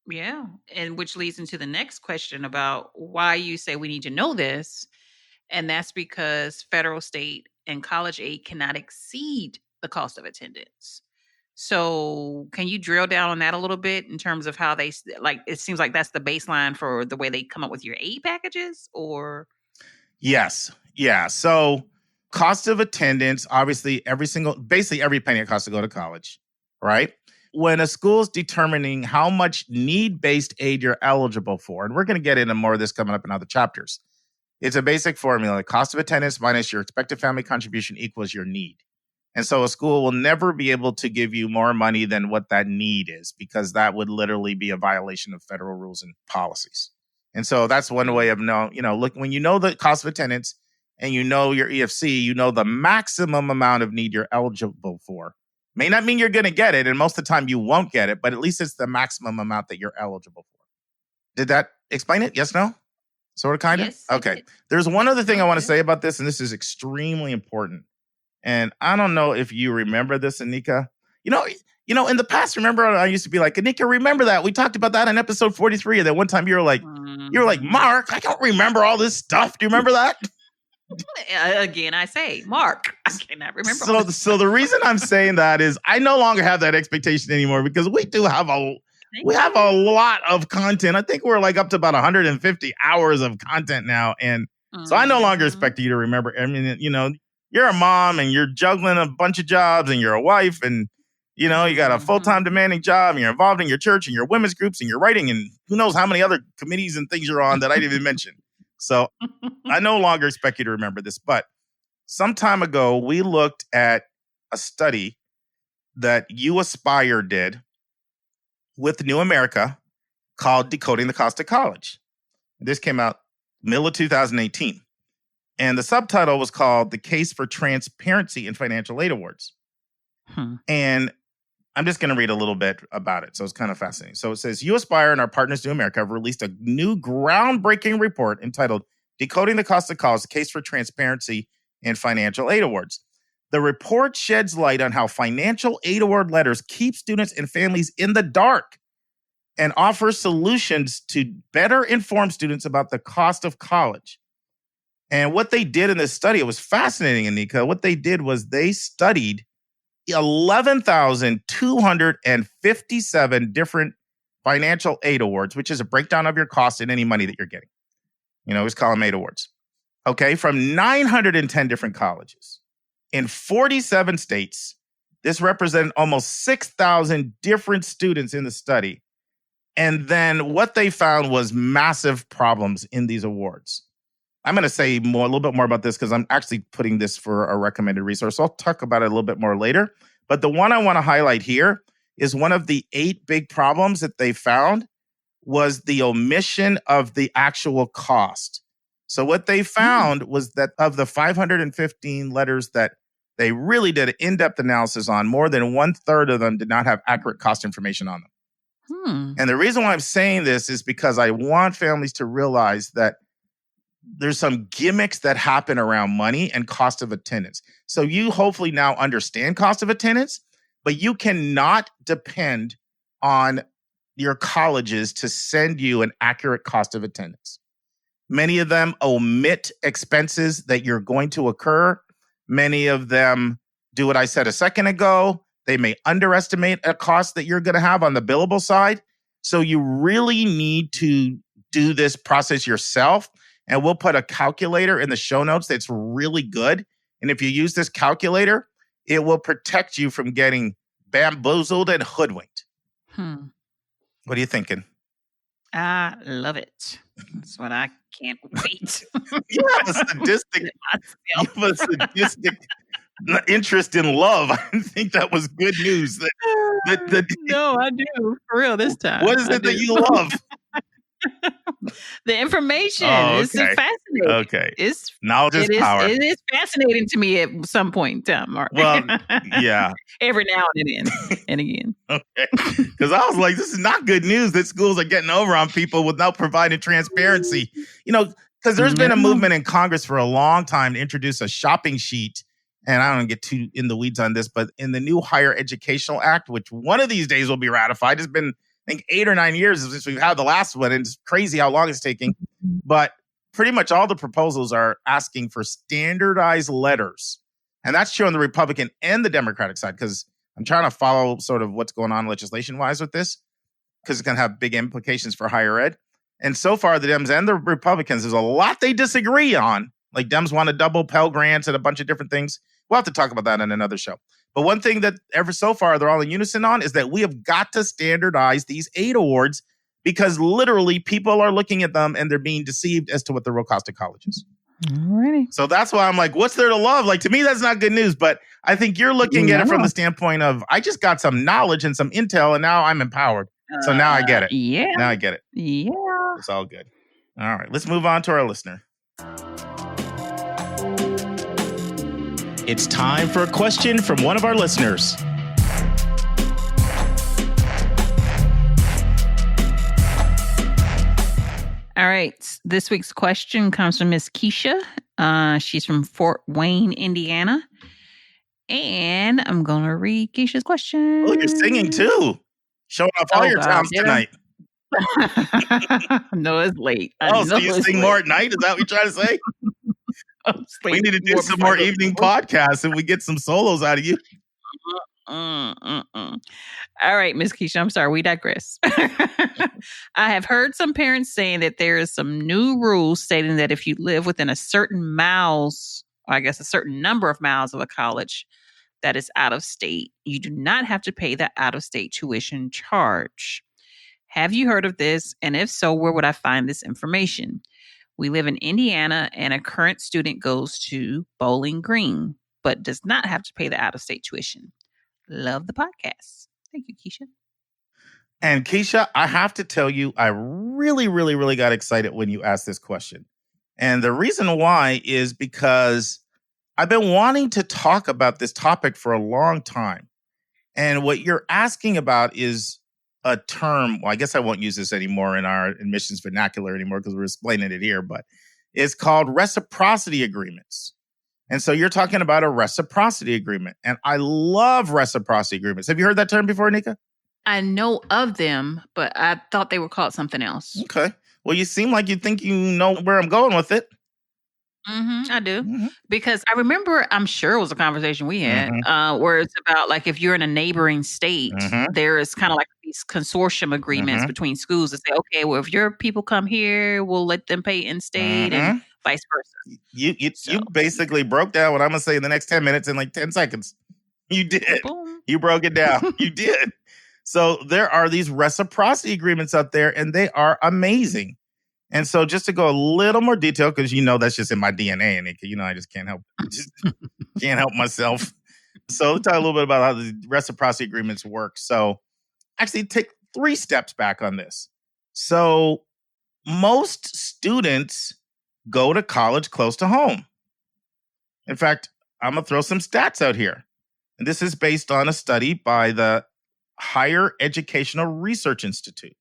Yeah. And which leads into the next question about why you say we need to know this. And that's because federal, state, and college aid cannot exceed the cost of attendance. So can you drill down on that a little bit in terms of how they, like, it seems like that's the baseline for the way they come up with your aid packages, or? Yes. Yeah. So cost of attendance, obviously basically every penny it costs to go to college, right? When a school's determining how much need-based aid you're eligible for, and we're going to get into more of this coming up in other chapters, it's a basic formula. Cost of attendance minus your expected family contribution equals your need. And so a school will never be able to give you more money than what that need is, because that would literally be a violation of federal rules and policies. And so that's one way of knowing, look, when you know the cost of attendance and you know your EFC, you know the maximum amount of need you're eligible for. May not mean you're going to get it, and most of the time you won't get it, but at least it's the maximum amount that you're eligible for. Did that explain it? Yes, no? Sort of, kind of? Yes. Okay. There's one other thing I want to say about this, and this is extremely important. And I don't know if you remember this, Anika. In the past, remember I used to be like, Anika, remember that? We talked about that in episode 43. And then one time you were like, Mark, I don't remember all this stuff. Do you remember that? Again, I say, Mark, I cannot remember. So the reason I'm saying that is I no longer have that expectation anymore, because we do have a lot of content. I think we're like up to about 150 hours of content now. And so I no longer expect you to remember. I mean, you're a mom and you're juggling a bunch of jobs and you're a wife and, you got a full-time demanding job and you're involved in your church and your women's groups and your writing and who knows how many other committees and things you're on that I didn't even mention. So I no longer expect you to remember this. But some time ago, we looked at a study that Aspire did with New America called Decoding the Cost of College. This came out middle of 2018. And the subtitle was called The Case for Transparency in Financial Aid Awards. And I'm just going to read a little bit about it. So it's kind of fascinating. So it says, Aspire and our partners, New America, have released a new groundbreaking report entitled Decoding the Cost of College, The Case for Transparency in Financial Aid Awards. The report sheds light on how financial aid award letters keep students and families in the dark and offers solutions to better inform students about the cost of college. And what they did in this study, it was fascinating, Anika. What they did was they studied 11,257 different financial aid awards, which is a breakdown of your cost and any money that you're getting. It's called aid awards. Okay, from 910 different colleges in 47 states. This represented almost 6,000 different students in the study. And then what they found was massive problems in these awards. I'm going to say a little bit more about this because I'm actually putting this for a recommended resource. I'll talk about it a little bit more later. But the one I want to highlight here is one of the 8 big problems that they found was the omission of the actual cost. So what they found was that of the 515 letters that they really did an in-depth analysis on, more than 1/3 of them did not have accurate cost information on them. And the reason why I'm saying this is because I want families to realize that there's some gimmicks that happen around money and cost of attendance. So you hopefully now understand cost of attendance, but you cannot depend on your colleges to send you an accurate cost of attendance. Many of them omit expenses that you're going to occur. Many of them do what I said a second ago. They may underestimate a cost that you're going to have on the billable side. So you really need to do this process yourself. And we'll put a calculator in the show notes that's really good. And if you use this calculator, it will protect you from getting bamboozled and hoodwinked. What are you thinking? I love it. That's what I can't wait. You have a sadistic interest in love. I think that was good news. No, I do. For real this time. What is it that you love? The information is fascinating. Okay. Knowledge is power. It is fascinating to me at some point in time, Mark. Well, yeah. Every now and again. Okay. Because I was like, this is not good news that schools are getting over on people without providing transparency. Because there's been a movement in Congress for a long time to introduce a shopping sheet. And I don't get too in the weeds on this, but in the new Higher Educational Act, which one of these days will be ratified, it's been, I think, 8 or 9 years since we've had the last one. And it's crazy how long it's taking. But pretty much all the proposals are asking for standardized letters. And that's true on the Republican and the Democratic side, because I'm trying to follow sort of what's going on legislation-wise with this, because it's going to have big implications for higher ed. And so far, the Dems and the Republicans, there's a lot they disagree on. Like Dems want to double Pell Grants and a bunch of different things. We'll have to talk about that in another show. But one thing that ever so far they're all in unison on is that we have got to standardize these aid awards, because literally people are looking at them and they're being deceived as to what the real cost of college is. Alrighty. So that's why I'm like, what's there to love? Like, to me, that's not good news. But I think you're looking at it from the standpoint of, I just got some knowledge and some intel and now I'm empowered. So now I get it. Yeah. Now I get it. Yeah. It's all good. All right. Let's move on to our listener. It's time for a question from one of our listeners. All right. This week's question comes from Miss Kisha. She's from Fort Wayne, Indiana. And I'm going to read Kisha's question. Oh, you're singing too. Showing off all your talents tonight. No, it's late. So you sing more at night? Is that what you're trying to say? We need to do some more evening podcasts and we get some solos out of you. All right, Miss Kisha, I'm sorry. We digress. I have heard some parents saying that there is some new rules stating that if you live within a certain miles, or I guess a certain number of miles of a college that is out of state, you do not have to pay the out-of-state tuition charge. Have you heard of this? And if so, where would I find this information? We live in Indiana, and a current student goes to Bowling Green, but does not have to pay the out-of-state tuition. Love the podcast. Thank you, Kisha. And Kisha, I have to tell you, I really, really, really got excited when you asked this question. And the reason why is because I've been wanting to talk about this topic for a long time. And what you're asking about is a term, well, I guess I won't use this anymore in our admissions vernacular anymore because we're explaining it here, but it's called reciprocity agreements. And so you're talking about a reciprocity agreement. And I love reciprocity agreements. Have you heard that term before, Nika? I know of them, but I thought they were called something else. Okay. Well, you seem like you think you know where I'm going with it. I do. Because I remember, I'm sure it was a conversation we had, where it's about like if you're in a neighboring state, there is kind of like these consortium agreements between schools that say, okay, well, if your people come here, we'll let them pay in state and vice versa. You basically broke down what I'm going to say in the next 10 minutes in like 10 seconds. You did. Boom. You broke it down. You did. So there are these reciprocity agreements out there, and they are amazing. And so just to go a little more detail, because that's just in my DNA, and I just can't help myself. So let's talk a little bit about how the reciprocity agreements work. So actually take 3 steps back on this. So most students go to college close to home. In fact, I'm going to throw some stats out here. And this is based on a study by the Higher Educational Research Institute.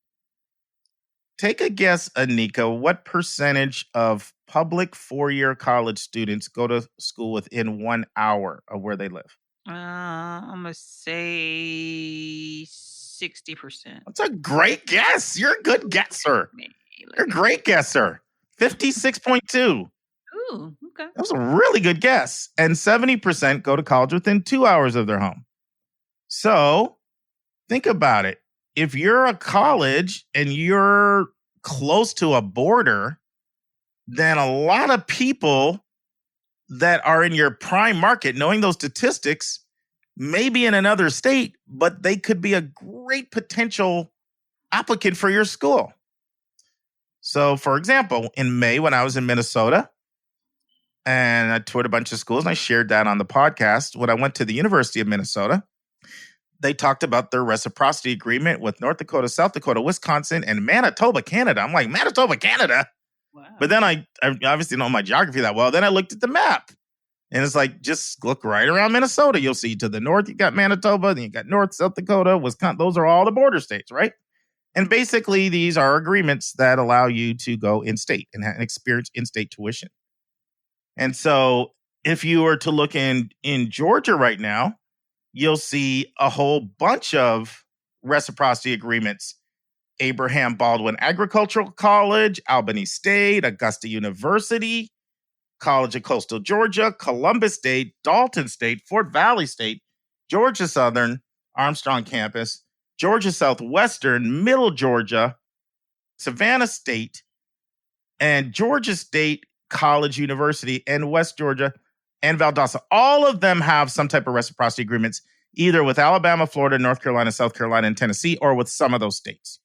Take a guess, Anika, what percentage of public 4-year college students go to school within 1 hour of where they live? I'm going to say 60%. That's a great guess. You're a good guesser. You're a great guesser. 56.2. Ooh, okay. That was a really good guess. And 70% go to college within 2 hours of their home. So think about it. If you're a college and you're close to a border, then a lot of people that are in your prime market, knowing those statistics, may be in another state, but they could be a great potential applicant for your school. So, for example, in May, when I was in Minnesota, and I toured a bunch of schools, and I shared that on the podcast. When I went to the University of Minnesota, they talked about their reciprocity agreement with North Dakota, South Dakota, Wisconsin, and Manitoba, Canada. I'm like, Manitoba, Canada? Wow. But then I obviously don't know my geography that well. Then I looked at the map, and it's like, just look right around Minnesota. You'll see to the north, you got Manitoba, then you got North, South Dakota, Wisconsin. Those are all the border states, right? And basically, these are agreements that allow you to go in-state and experience in-state tuition. And so if you were to look in Georgia right now, you'll see a whole bunch of reciprocity agreements. Abraham Baldwin Agricultural College, Albany State, Augusta University, College of Coastal Georgia, Columbus State, Dalton State, Fort Valley State, Georgia Southern, Armstrong Campus, Georgia Southwestern, Middle Georgia, Savannah State, and Georgia State College University, and West Georgia, and Valdosta. All of them have some type of reciprocity agreements, either with Alabama, Florida, North Carolina, South Carolina, and Tennessee, or with some of those states.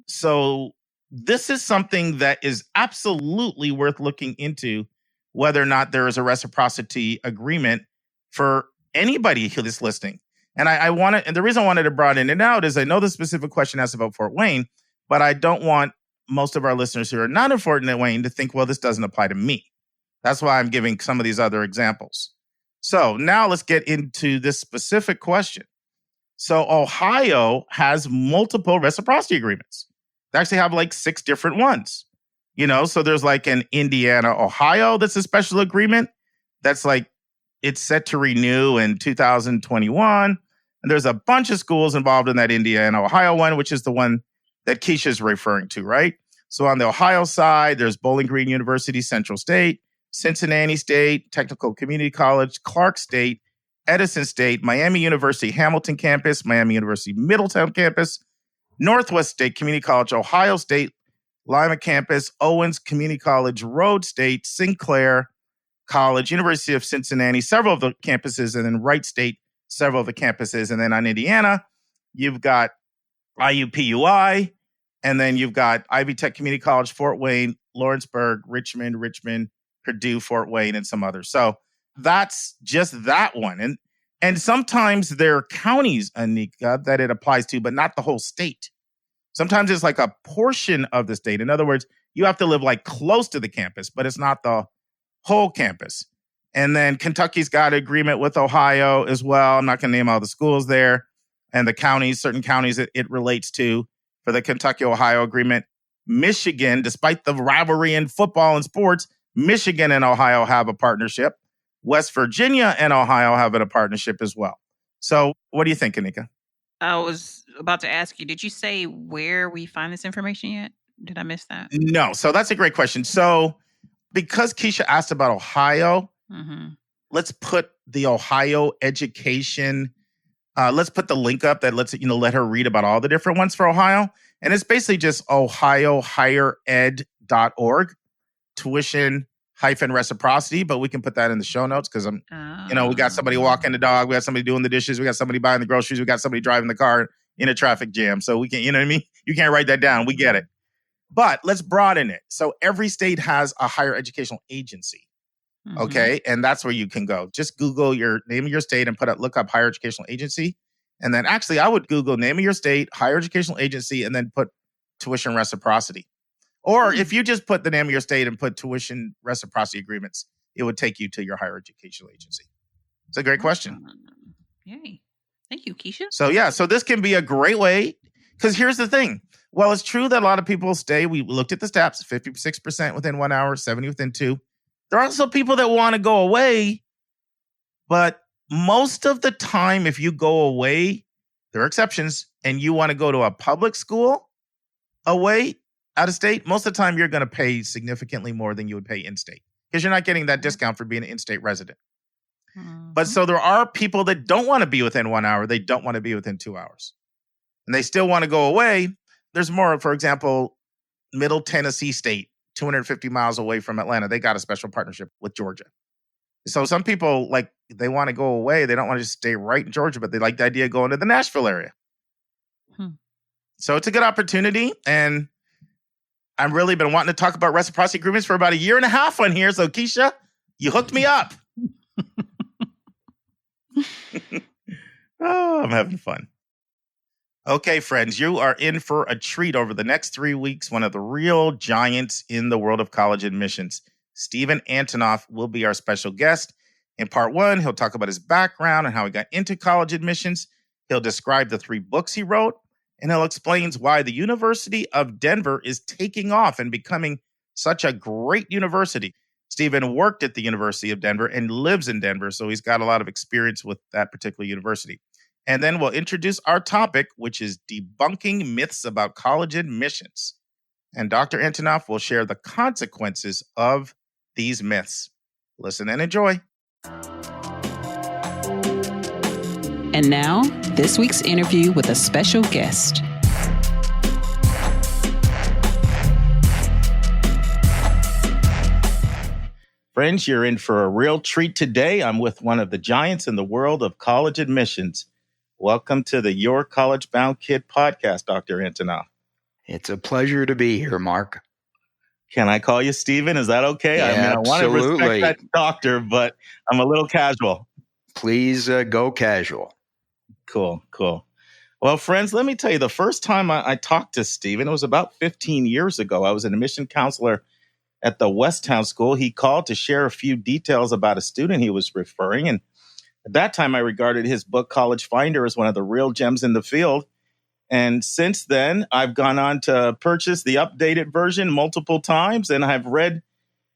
So this is something that is absolutely worth looking into, whether or not there is a reciprocity agreement for anybody who is listening. And and the reason I wanted to broaden it out is I know the specific question asked about Fort Wayne, but I don't want most of our listeners who are not in Fort Wayne to think, well, this doesn't apply to me. That's why I'm giving some of these other examples. So now let's get into this specific question. So Ohio has multiple reciprocity agreements. They actually have like 6 different ones. So there's like an Indiana, Ohio that's a special agreement. That's like, it's set to renew in 2021. And there's a bunch of schools involved in that Indiana, Ohio one, which is the one that Kisha is referring to, right? So on the Ohio side, there's Bowling Green University, Central State, Cincinnati State, Technical Community College, Clark State, Edison State, Miami University, Hamilton Campus, Miami University, Middletown Campus, Northwest State Community College, Ohio State, Lima Campus, Owens Community College, Rhodes State, Sinclair College, University of Cincinnati, several of the campuses, and then Wright State, several of the campuses. And then on Indiana, you've got IUPUI, and then you've got Ivy Tech Community College, Fort Wayne, Lawrenceburg, Richmond, Purdue, Fort Wayne, and some others. So that's just that one. And sometimes there are counties, Anika, that it applies to, but not the whole state. Sometimes it's like a portion of the state. In other words, you have to live like close to the campus, but it's not the whole campus. And then Kentucky's got an agreement with Ohio as well. I'm not going to name all the schools there and the counties, certain counties it relates to for the Kentucky-Ohio agreement. Michigan, despite the rivalry in football and sports, Michigan and Ohio have a partnership. West Virginia and Ohio have a partnership as well. So what do you think, Anika? I was about to ask you, did you say where we find this information yet? Did I miss that? No. So that's a great question. So because Kisha asked about Ohio, let's put the Ohio education, let's put the link up that let her read about all the different ones for Ohio. And it's basically just ohiohighered.org, tuition-reciprocity, but we can put that in the show notes because we got somebody walking the dog, we got somebody doing the dishes, we got somebody buying the groceries, we got somebody driving the car in a traffic jam. So we can, you know what I mean? You can't write that down. We get it. But let's broaden it. So every state has a higher educational agency. Okay. And that's where you can go. Just Google your name of your state and look up higher educational agency. And then actually I would Google name of your state, higher educational agency, and then put tuition reciprocity. Or if you just put the name of your state and put tuition reciprocity agreements, it would take you to your higher educational agency. It's a great question. Yay. Thank you, Kisha. So this can be a great way, because here's the thing. Well, it's true that a lot of people stay. We looked at the stats, 56% within 1 hour, 70 within 2. There are also people that want to go away, but most of the time, if you go away, there are exceptions, and you want to go to a public school away out of state, most of the time you're going to pay significantly more than you would pay in-state because you're not getting that discount for being an in-state resident. But so there are people that don't want to be within 1 hour. They don't want to be within 2 hours. And they still want to go away. There's more, for example, Middle Tennessee State, 250 miles away from Atlanta. They got a special partnership with Georgia. So some people, like, they want to go away. They don't want to just stay right in Georgia, but they like the idea of going to the Nashville area. So it's a good opportunity. And I've really been wanting to talk about reciprocity agreements for about a year and a half on here. So Kisha, you hooked me up. Oh, I'm having fun. Okay, friends, you are in for a treat over the next 3 weeks. One of the real giants in the world of college admissions, Steven Antonoff, will be our special guest. In part 1, he'll talk about his background and how he got into college admissions. He'll describe the 3 books he wrote, and he'll explain why the University of Denver is taking off and becoming such a great university. Steven worked at the University of Denver and lives in Denver, so he's got a lot of experience with that particular university. And then we'll introduce our topic, which is debunking myths about college admissions. And Dr. Antonoff will share the consequences of these myths. Listen and enjoy. And now, this week's interview with a special guest. Friends, you're in for a real treat today. I'm with one of the giants in the world of college admissions. Welcome to the Your College Bound Kid podcast, Dr. Antonoff. It's a pleasure to be here, Mark. Can I call you Steven? Is that okay? Yeah, I want to absolutely. respect that doctor, but I'm a little casual. Please go casual. Cool. Well, friends, let me tell you, the first time I talked to Steven, it was about 15 years ago. I was an admission counselor at the Westtown School. He called to share a few details about a student he was referring. And at that time, I regarded his book, College Finder, as one of the real gems in the field. And since then, I've gone on to purchase the updated version multiple times, and I've read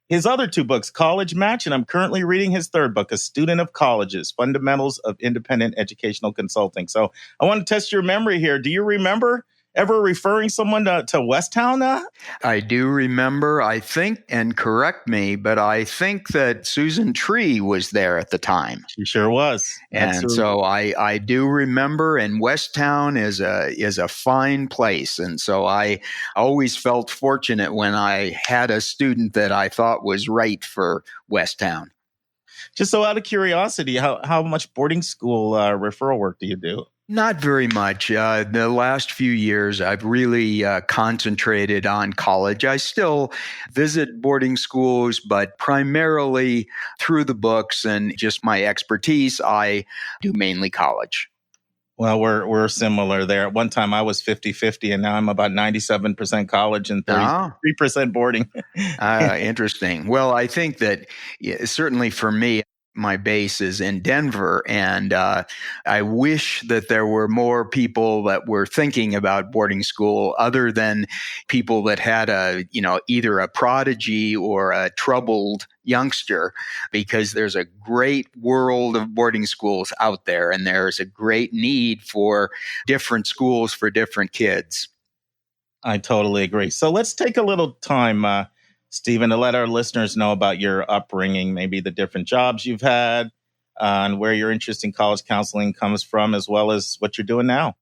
his other 2 books, College Match, and I'm currently reading his 3rd book, A Student of Colleges, Fundamentals of Independent Educational Consulting. So I want to test your memory here. Do you remember ever referring someone to Westtown? I do remember, I think, and correct me, but I think that Susan Tree was there at the time. She sure was. And so I do remember, and Westtown is a fine place. And so I always felt fortunate when I had a student that I thought was right for Westtown. Just so out of curiosity, how much boarding school referral work do you do? Not very much. The last few years, I've really concentrated on college. I still visit boarding schools, but primarily through the books and just my expertise, I do mainly college. Well, we're similar there. At one time, I was 50-50, and now I'm about 97% college and 33% boarding. Interesting. Well, I think that certainly for me, my base is in Denver, and I wish that there were more people that were thinking about boarding school other than people that had either a prodigy or a troubled youngster, because there's a great world of boarding schools out there, and there's a great need for different schools for different kids. I totally agree. So let's take a little time, Steven, to let our listeners know about your upbringing, maybe the different jobs you've had, and where your interest in college counseling comes from, as well as what you're doing now.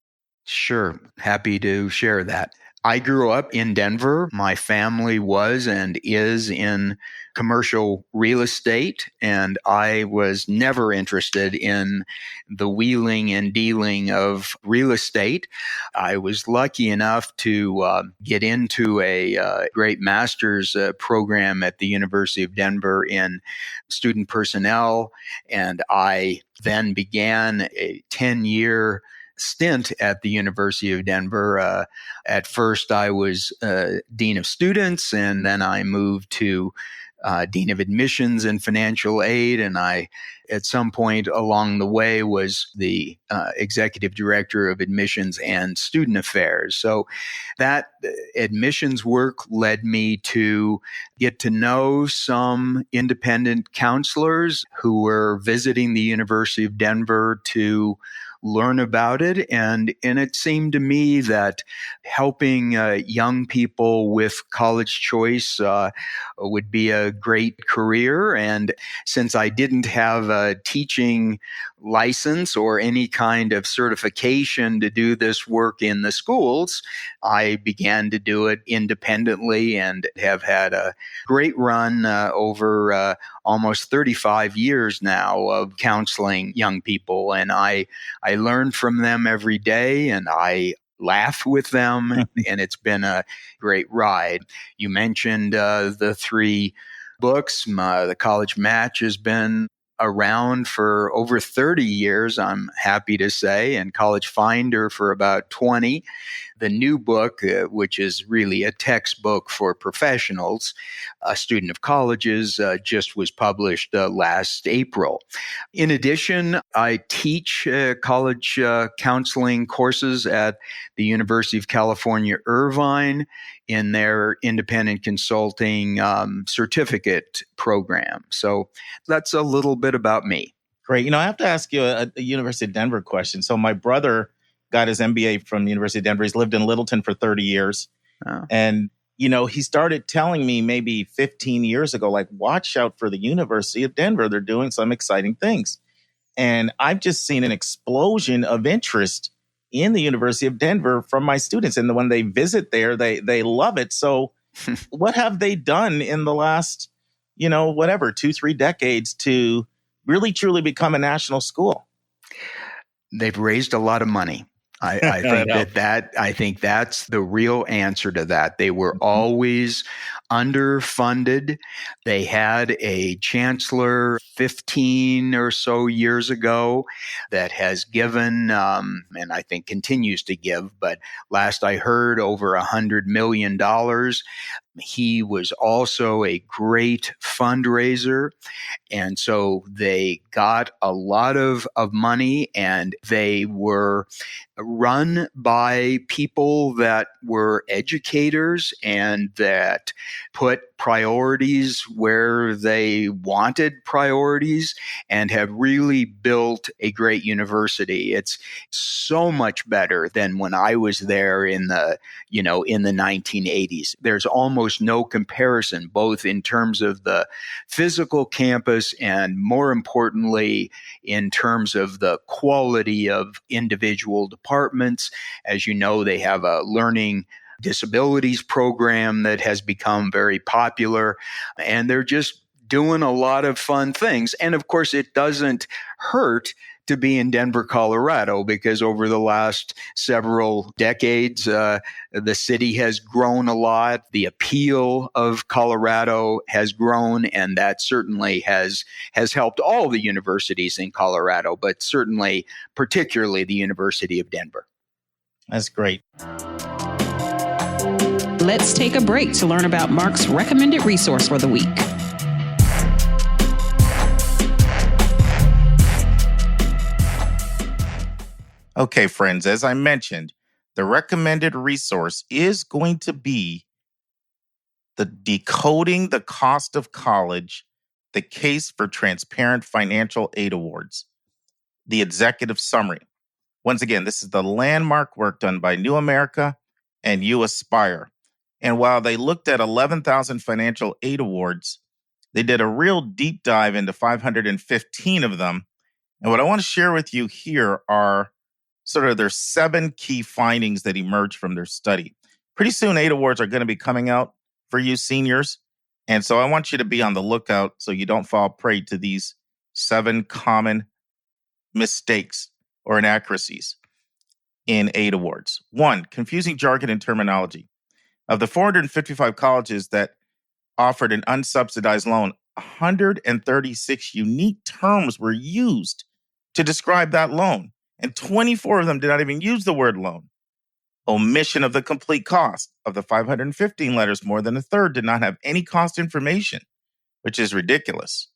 Sure. Happy to share that. I grew up in Denver. My family was and is in commercial real estate, and I was never interested in the wheeling and dealing of real estate. I was lucky enough to get into a great master's program at the University of Denver in student personnel, and I then began a 10-year stint at the University of Denver. At first, I was Dean of Students, and then I moved to Dean of Admissions and Financial Aid, and I, at some point along the way, was the Executive Director of Admissions and Student Affairs. So that admissions work led me to get to know some independent counselors who were visiting the University of Denver to learn about it. And it seemed to me that helping young people with college choice would be a great career. And since I didn't have a teaching license or any kind of certification to do this work in the schools. I began to do it independently and have had a great run over almost 35 years now of counseling young people. And I learn from them every day, and I laugh with them, and it's been a great ride. You mentioned the 3 books. The College Match has been around for over 30 years, I'm happy to say, and College Finder for about 20. The new book, which is really a textbook for professionals, A Student of Colleges, just was published last April. In addition, I teach college counseling courses at the University of California, Irvine in their independent consulting certificate program. So that's a little bit about me. Great. I have to ask you a University of Denver question. So my brother got his MBA from the University of Denver. He's lived in Littleton for 30 years. Oh. And, he started telling me maybe 15 years ago, like, watch out for the University of Denver. They're doing some exciting things. And I've just seen an explosion of interest in the University of Denver from my students. And when they visit there, they love it. So what have they done in the last, 2-3 decades to really truly become a national school? They've raised a lot of money. I think that's the real answer to that. They were always underfunded. They had a chancellor 15 or so years ago that has given, and I think continues to give, but last I heard, over $100 million. He was also a great fundraiser. And so they got a lot of money, and they were run by people that were educators and that put priorities where they wanted priorities and have really built a great university. It's so much better than when I was there in the 1980s. There's almost no comparison, both in terms of the physical campus and, more importantly, in terms of the quality of individual departments. As you know, they have a learning disabilities program that has become very popular, and they're just doing a lot of fun things. And of course, it doesn't hurt to be in Denver, Colorado, because over the last several decades, the city has grown a lot. The appeal of Colorado has grown, and that certainly has helped all the universities in Colorado, but certainly particularly the University of Denver. That's great. Let's take a break to learn about Mark's recommended resource for the week. Okay, friends, as I mentioned, the recommended resource is going to be the Decoding the Cost of College, the Case for Transparent Financial Aid Awards, the executive summary. Once again, this is the landmark work done by New America and You Aspire. And while they looked at 11,000 financial aid awards, they did a real deep dive into 515 of them. And what I want to share with you here are sort of their 7 key findings that emerged from their study. Pretty soon, aid awards are going to be coming out for you seniors. And so I want you to be on the lookout so you don't fall prey to these 7 common mistakes or inaccuracies in aid awards. 1, confusing jargon and terminology. Of the 455 colleges that offered an unsubsidized loan, 136 unique terms were used to describe that loan, and 24 of them did not even use the word loan. Omission of the complete cost. Of the 515 letters, more than a third did not have any cost information, which is ridiculous.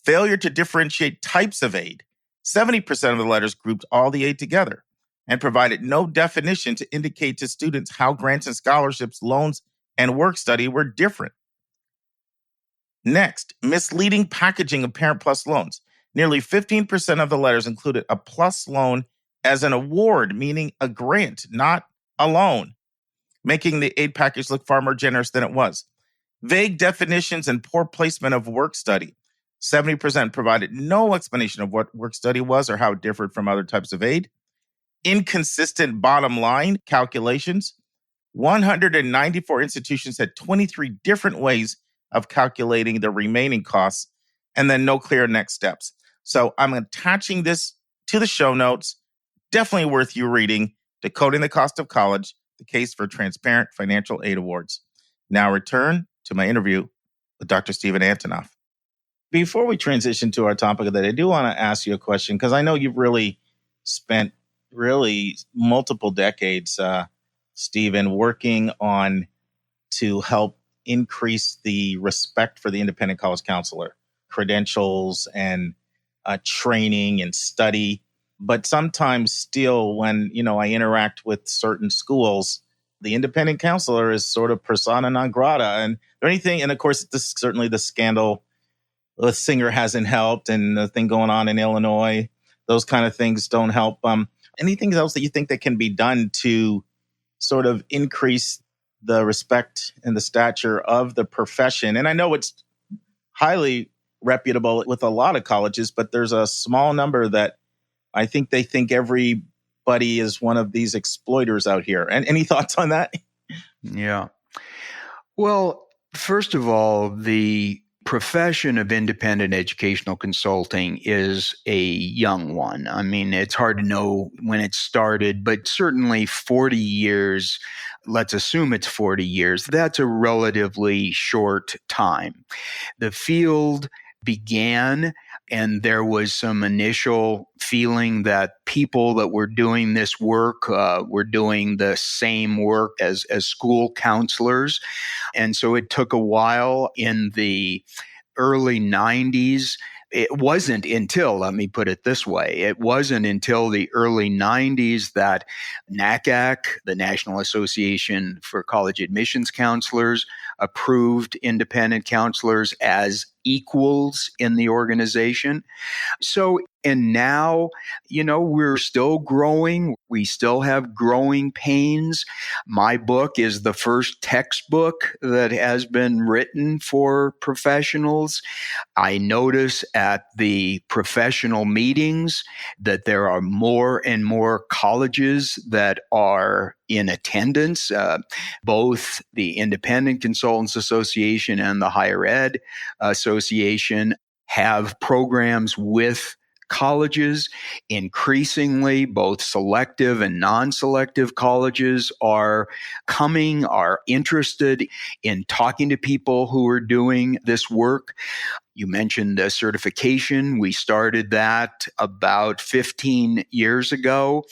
Failure to differentiate types of aid. 70% of the letters grouped all the aid together and provided no definition to indicate to students how grants and scholarships, loans, and work study were different. Next, misleading packaging of Parent Plus loans. Nearly 15% of the letters included a plus loan as an award, meaning a grant, not a loan, making the aid package look far more generous than it was. Vague definitions and poor placement of work study. 70% provided no explanation of what work study was or how it differed from other types of aid. Inconsistent bottom line calculations. 194 institutions had 23 different ways of calculating the remaining costs, and then no clear next steps. So I'm attaching this to the show notes. Definitely worth you reading. Decoding the Cost of College, the Case for Transparent Financial Aid Awards. Now return to my interview with Dr. Steven Antonoff. Before we transition to our topic of the day, I do want to ask you a question, because I know you've really spent multiple decades, Steven, working on to help increase the respect for the independent college counselor, credentials and training and study. But sometimes still when, I interact with certain schools, the independent counselor is sort of persona non grata. And anything, and of course, certainly the scandal with Singer hasn't helped, and the thing going on in Illinois, those kind of things don't help. Anything else that you think that can be done to sort of increase the respect and the stature of the profession? And I know it's highly reputable with a lot of colleges, but there's a small number that I think they think everybody is one of these exploiters out here. And any thoughts on that? Yeah. Well, first of all, the profession of independent educational consulting is a young one. I mean, it's hard to know when it started, but certainly 40 years, let's assume it's 40 years, that's a relatively short time. The field began, and there was some initial feeling that people that were doing this work were doing the same work as school counselors. And so it took a while. In the early 90s, it wasn't until, let me put it this way, it wasn't until the early 90s that NACAC, the National Association for College Admissions Counselors, approved independent counselors as equals in the organization. So, and now, we're still growing. We still have growing pains. My book is the first textbook that has been written for professionals. I notice at the professional meetings that there are more and more colleges that are in attendance. Both the Independent Consultants Association and the Higher Ed Association have programs with colleges. Increasingly, both selective and non-selective colleges are interested in talking to people who are doing this work. You mentioned certification. We started that about 15 years ago.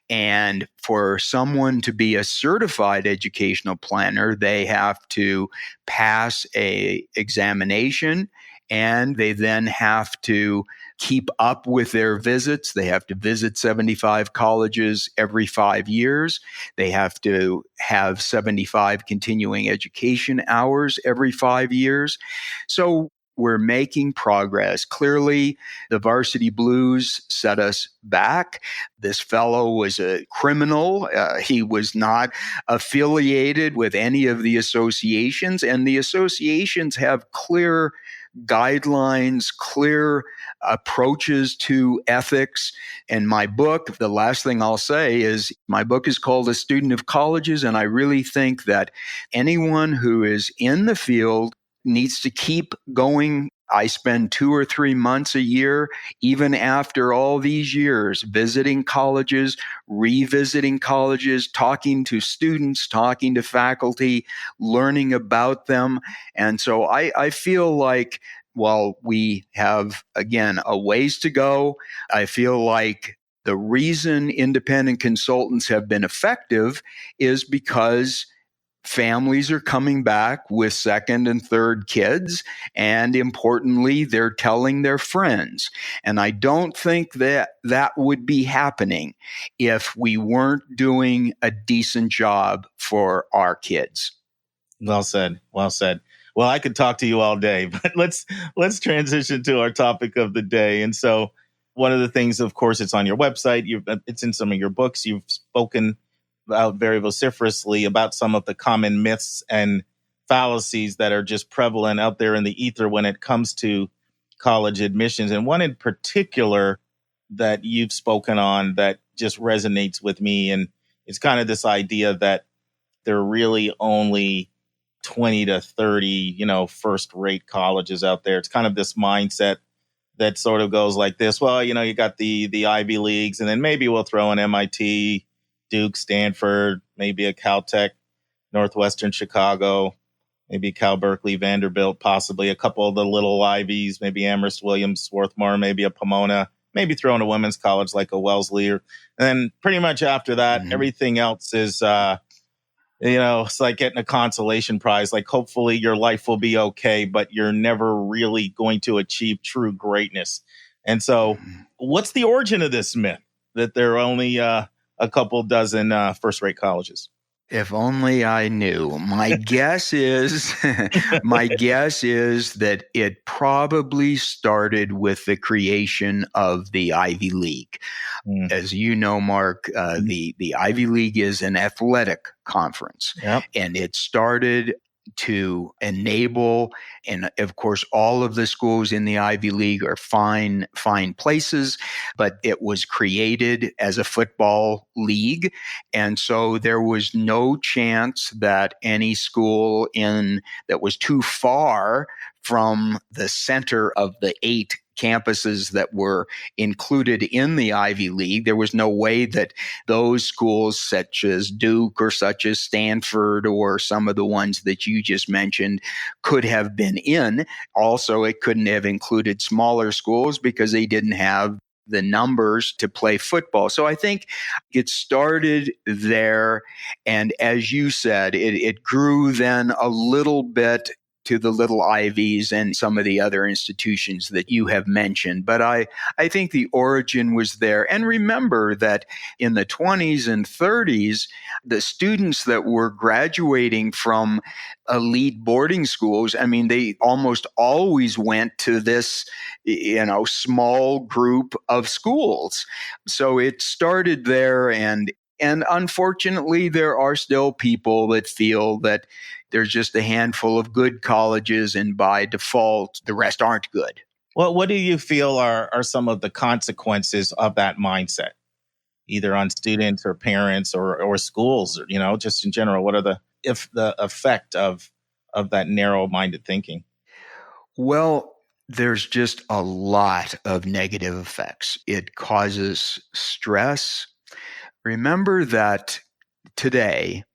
And for someone to be a certified educational planner, they have to pass an examination, and they then have to keep up with their visits. They have to visit 75 colleges every 5 years. They have to have 75 continuing education hours every 5 years. So we're making progress. Clearly, the Varsity Blues set us back. This fellow was a criminal. He was not affiliated with any of the associations, and the associations have clear guidelines, clear approaches to ethics. And my book, the last thing I'll say is my book is called A Student of Colleges, and I really think that anyone who is in the field needs to keep going. I spend 2 or 3 months a year, even after all these years, visiting colleges, revisiting colleges, talking to students, talking to faculty, learning about them. And so I feel like while we have, again, a ways to go, I feel like the reason independent consultants have been effective is because families are coming back with second and third kids, and importantly, they're telling their friends. And I don't think that would be happening if we weren't doing a decent job for our kids. Well said. Well said. Well, I could talk to you all day, but let's transition to our topic of the day. And so one of the things, of course, it's on your website. It's in some of your books. You've spoken out very vociferously about some of the common myths and fallacies that are just prevalent out there in the ether when it comes to college admissions, and one in particular that you've spoken on that just resonates with me. And it's kind of this idea that there are really only 20 to 30, first rate colleges out there. It's kind of this mindset that sort of goes like this. Well, you got the Ivy Leagues, and then maybe we'll throw an MIT, Duke, Stanford, maybe a Caltech, Northwestern Chicago, maybe Cal Berkeley, Vanderbilt, possibly a couple of the little Ivies, maybe Amherst, Williams, Swarthmore, maybe a Pomona, maybe throw in a women's college like a Wellesley. And then pretty much after that, everything else is, it's like getting a consolation prize. Like, hopefully your life will be okay, but you're never really going to achieve true greatness. And so what's the origin of this myth that there are only a couple dozen first-rate colleges? If only I knew. My guess is that it probably started with the creation of the Ivy League. As you know, Mark, the Ivy League is an athletic conference, and it started to enable, and of course, all of the schools in the Ivy League are fine places, but it was created as a football league. And so there was no chance that any school that was too far from the center of the 8 campuses that were included in the Ivy League. There was no way that those schools such as Duke or such as Stanford or some of the ones that you just mentioned could have been in. Also, it couldn't have included smaller schools because they didn't have the numbers to play football. So I think it started there. And as you said, it grew then a little bit to the little Ivies and some of the other institutions that you have mentioned. But I think the origin was there. And remember that in the 20s and 30s, the students that were graduating from elite boarding schools, they almost always went to this, small group of schools. So it started there. And unfortunately, there are still people that feel that there's just a handful of good colleges, and by default, the rest aren't good. Well, what do you feel are some of the consequences of that mindset, either on students or parents or schools, or, just in general? What are the effect of that narrow-minded thinking? Well, there's just a lot of negative effects. It causes stress. Remember that today,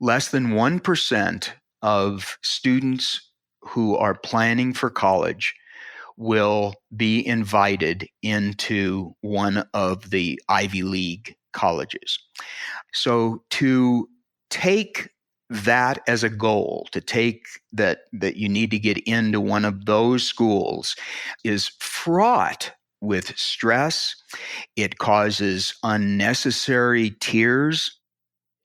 less than 1% of students who are planning for college will be invited into one of the Ivy League colleges. So to take that as a goal, to take that you need to get into one of those schools, is fraught with stress. It causes unnecessary tears.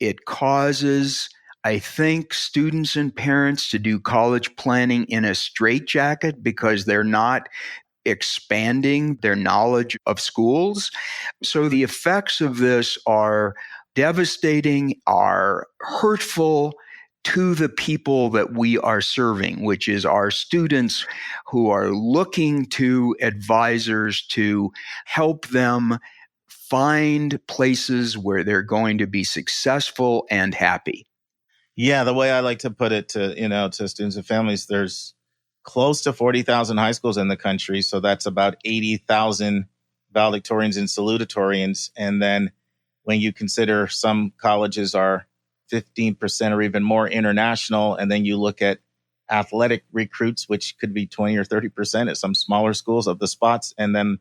It causes, I think, students and parents to do college planning in a straitjacket because they're not expanding their knowledge of schools. So the effects of this are devastating, are hurtful to the people that we are serving, which is our students who are looking to advisors to help them find places where they're going to be successful and happy. Yeah, the way I like to put it to students and families, there's close to 40,000 high schools in the country. So that's about 80,000 valedictorians and salutatorians. And then when you consider some colleges are 15% or even more international, and then you look at athletic recruits, which could be 20 or 30% at some smaller schools of the spots. And then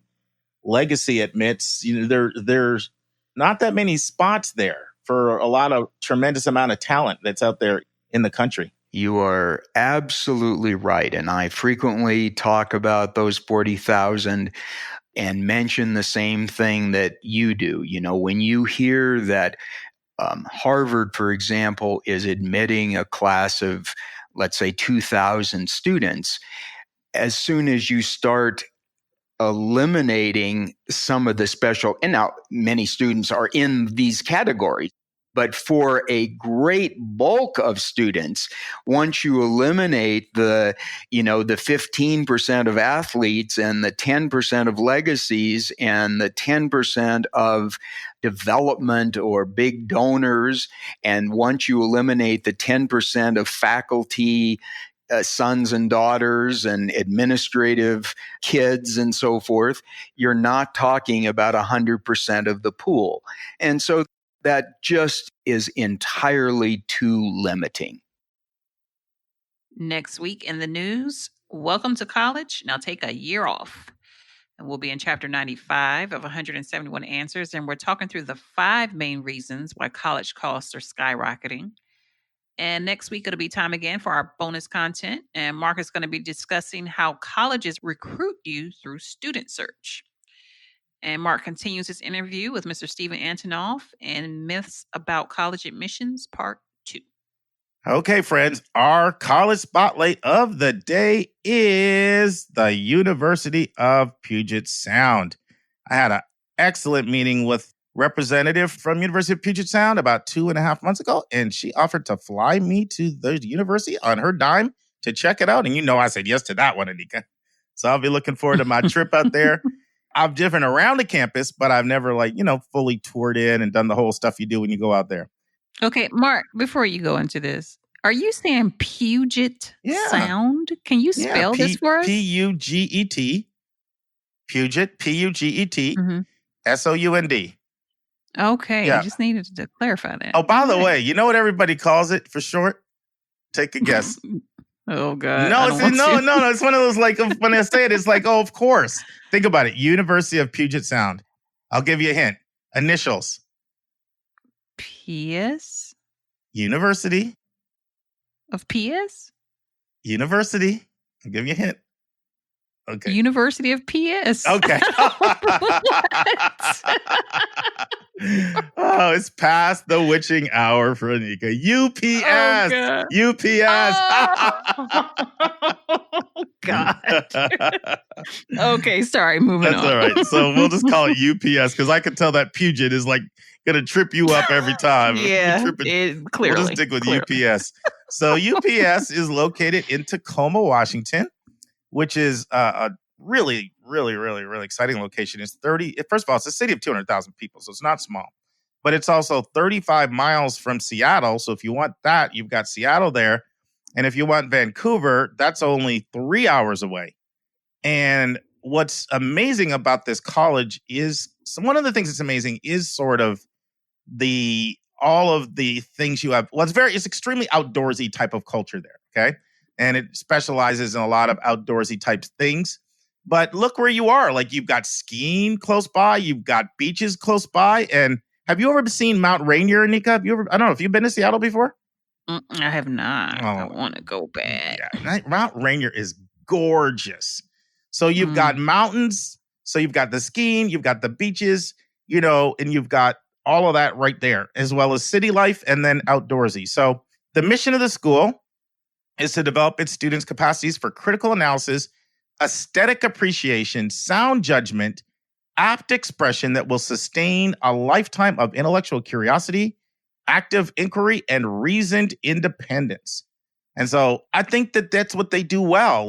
legacy admits, there's not that many spots there for a lot of tremendous amount of talent that's out there in the country. You are absolutely right. And I frequently talk about those 40,000 and mention the same thing that you do. When you hear that Harvard, for example, is admitting a class of, let's say, 2,000 students, as soon as you start eliminating some of the special, and now many students are in these categories. But for a great bulk of students, once you eliminate the 15% of athletes and the 10% of legacies and the 10% of development or big donors, and once you eliminate the 10% of faculty, sons and daughters and administrative kids and so forth, you're not talking about 100% of the pool. And so that just is entirely too limiting. Next week in the news, welcome to college. Now take a year off. And we'll be in chapter 95 of 171 answers. And we're talking through the 5 main reasons why college costs are skyrocketing. And next week, it'll be time again for our bonus content. And Mark is going to be discussing how colleges recruit you through student search. And Mark continues his interview with Mr. Steven Antonoff and Myths About College Admissions, Part 2. Okay, friends, our college spotlight of the day is the University of Puget Sound. I had an excellent meeting with representative from University of Puget Sound about 2.5 months ago, and she offered to fly me to the university on her dime to check it out. And I said yes to that one, Anika. So I'll be looking forward to my trip out there. I've driven around the campus, but I've never fully toured in and done the whole stuff you do when you go out there. Okay, Mark, before you go into this, are you saying Puget Sound? Can you spell this for us? Puget. Puget, Puget, Sound. Okay, I just needed to clarify that. Oh, by the way, you know what everybody calls it for short? Take a guess. Oh, God. No, it's one of those, when I say it, it's like, oh, of course. Think about it. University of Puget Sound. I'll give you a hint. Initials. PS? University. Of PS? University. I'll give you a hint. Okay. University of PS. Okay. Oh, it's past the witching hour for Anika. UPS. Oh, God. Okay, sorry. Moving on. That's all right. So we'll just call it UPS because I can tell that Puget is going to trip you up every time. Yeah, clearly. We'll just stick with UPS. So UPS is located in Tacoma, Washington, which is a really, really, really, really exciting location. First of all, it's a city of 200,000 people, so it's not small. But it's also 35 miles from Seattle. So if you want that, you've got Seattle there. And if you want Vancouver, that's only 3 hours away. And what's amazing about this college is, one of the things that's amazing is sort of all of the things you have. Well, it's extremely outdoorsy type of culture there. Okay. And it specializes in a lot of outdoorsy type things. But look where you are. You've got skiing close by. You've got beaches close by. And have you ever seen Mount Rainier, Anika? I don't know. Have you been to Seattle before? I have not. I want to go back. Yeah. Mount Rainier is gorgeous. So you've got mountains. So you've got the skiing. You've got the beaches, and you've got all of that right there, as well as city life and then outdoorsy. So the mission of the school is to develop its students' capacities for critical analysis, aesthetic appreciation, sound judgment, apt expression that will sustain a lifetime of intellectual curiosity, active inquiry, and reasoned independence. And so I think that that's what they do well.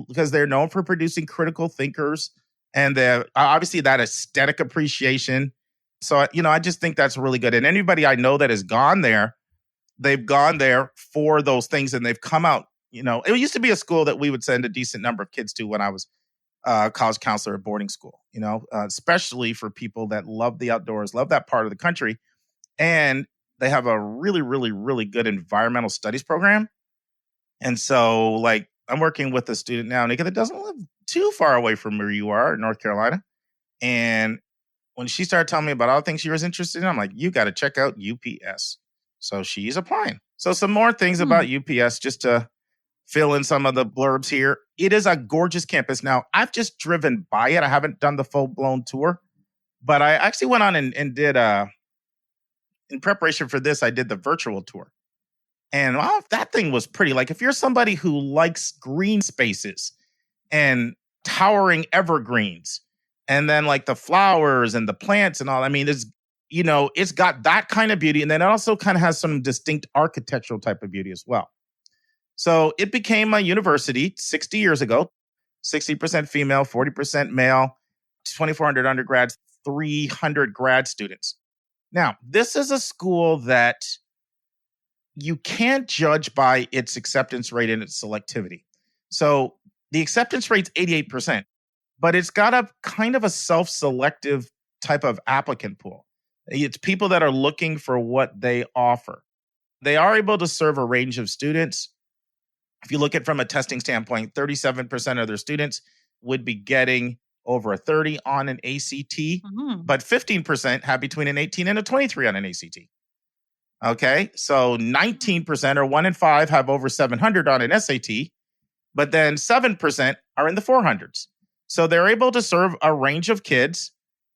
Because they're known for producing critical thinkers and obviously that aesthetic appreciation. So, I just think that's really good. And anybody I know that has gone there, they've gone there for those things and they've come out. It used to be a school that we would send a decent number of kids to when I was a college counselor at boarding school, especially for people that love the outdoors, love that part of the country. And they have a really, really, really good environmental studies program. And so, I'm working with a student now, Nika, that doesn't live too far away from where you are in North Carolina. And when she started telling me about all the things she was interested in, I'm like, you got to check out UPS. So she's applying. So some more things about UPS, just to fill in some of the blurbs here. It is a gorgeous campus. Now, I've just driven by it. I haven't done the full-blown tour, but I actually went on and did, in preparation for this, I did the virtual tour. And that thing was pretty. If you're somebody who likes green spaces and towering evergreens, and then the flowers and the plants and all, it's got that kind of beauty. And then it also kind of has some distinct architectural type of beauty as well. So it became a university 60 years ago, 60% female, 40% male, 2,400 undergrads, 300 grad students. Now, this is a school that you can't judge by its acceptance rate and its selectivity. So the acceptance rate's 88%, but it's got a kind of a self-selective type of applicant pool. It's people that are looking for what they offer. They are able to serve a range of students. If you look at from a testing standpoint, 37% of their students would be getting over a 30 on an ACT, but 15% have between an 18 and a 23 on an ACT. Okay, so 19% or 1 in 5 have over 700 on an SAT, but then 7% are in the 400s. So they're able to serve a range of kids.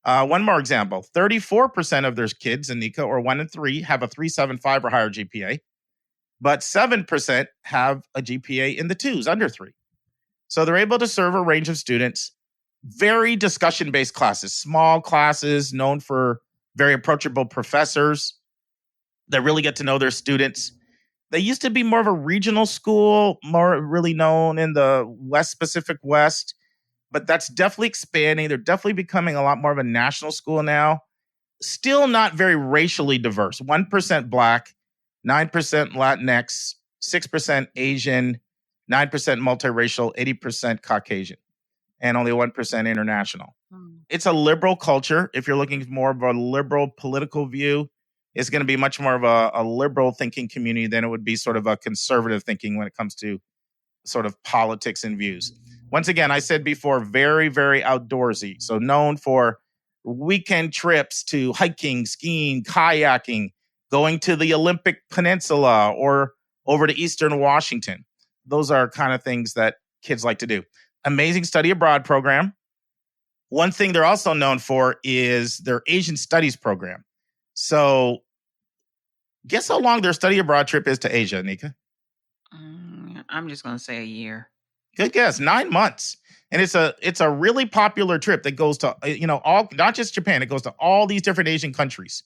One more example, 34% of their kids in NICA, or 1 in 3, have a 3.75 or higher GPA, but 7% have a GPA in the 2s, under 3. So they're able to serve a range of students. Very discussion-based classes, small classes known for very approachable professors that really get to know their students. They used to be more of a regional school, more really known in the West Pacific West, but that's definitely expanding. They're definitely becoming a lot more of a national school now. Still not very racially diverse. 1% Black, 9% Latinx, 6% Asian, 9% multiracial, 80% Caucasian, and only 1% international. It's a liberal culture. If you're looking for more of a liberal political view, it's going to be much more of a liberal thinking community than it would be sort of a conservative thinking when it comes to sort of politics and views. Once again, I said before, very, very outdoorsy. So known for weekend trips to hiking, skiing, kayaking, going to the Olympic Peninsula or over to Eastern Washington. Those are kind of things that kids like to do. Amazing study abroad program. One thing they're also known for is their Asian studies program. So guess how long their study abroad trip is to Asia, Nika? I'm just going to say a year. Good guess. 9 months. And it's a really popular trip that goes to, all, not just Japan, it goes to all these different Asian countries.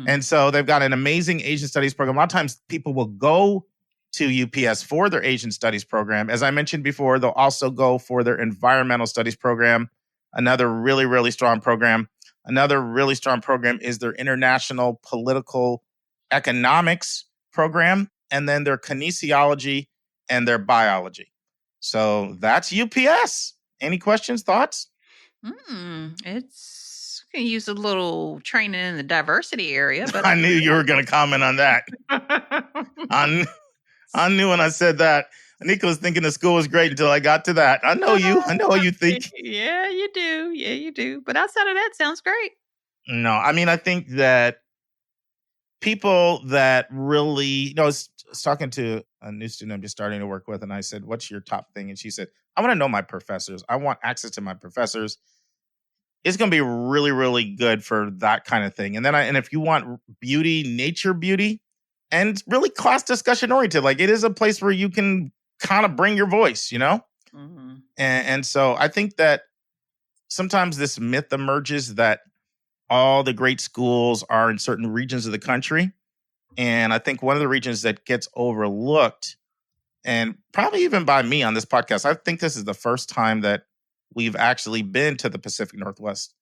And so they've got an amazing Asian studies program. A lot of times people will go to UPS for their Asian studies program. As I mentioned before, they'll also go for their environmental studies program. Another really, really strong program. Another really strong program is their international political economics program, and then their kinesiology and their biology. So that's UPS. Any questions, thoughts? It's going to use a little training in the diversity area. But I knew you were going to comment on that. I knew when I said that. Anika was thinking the school was great until I got to that. I know you. I know how you think. Yeah, you do. Yeah, you do. But outside of that, sounds great. No, I mean, I think that people that really, I was talking to a new student I'm just starting to work with, and I said, what's your top thing? And she said, I want to know my professors. I want access to my professors. It's going to be really, really good for that kind of thing. And then and if you want beauty, nature beauty, and really class discussion oriented, like it is a place where you can kind of bring your voice, And so I think that sometimes this myth emerges that all the great schools are in certain regions of the country. And I think one of the regions that gets overlooked, and probably even by me on this podcast, I think this is the first time that we've actually been to the Pacific Northwest,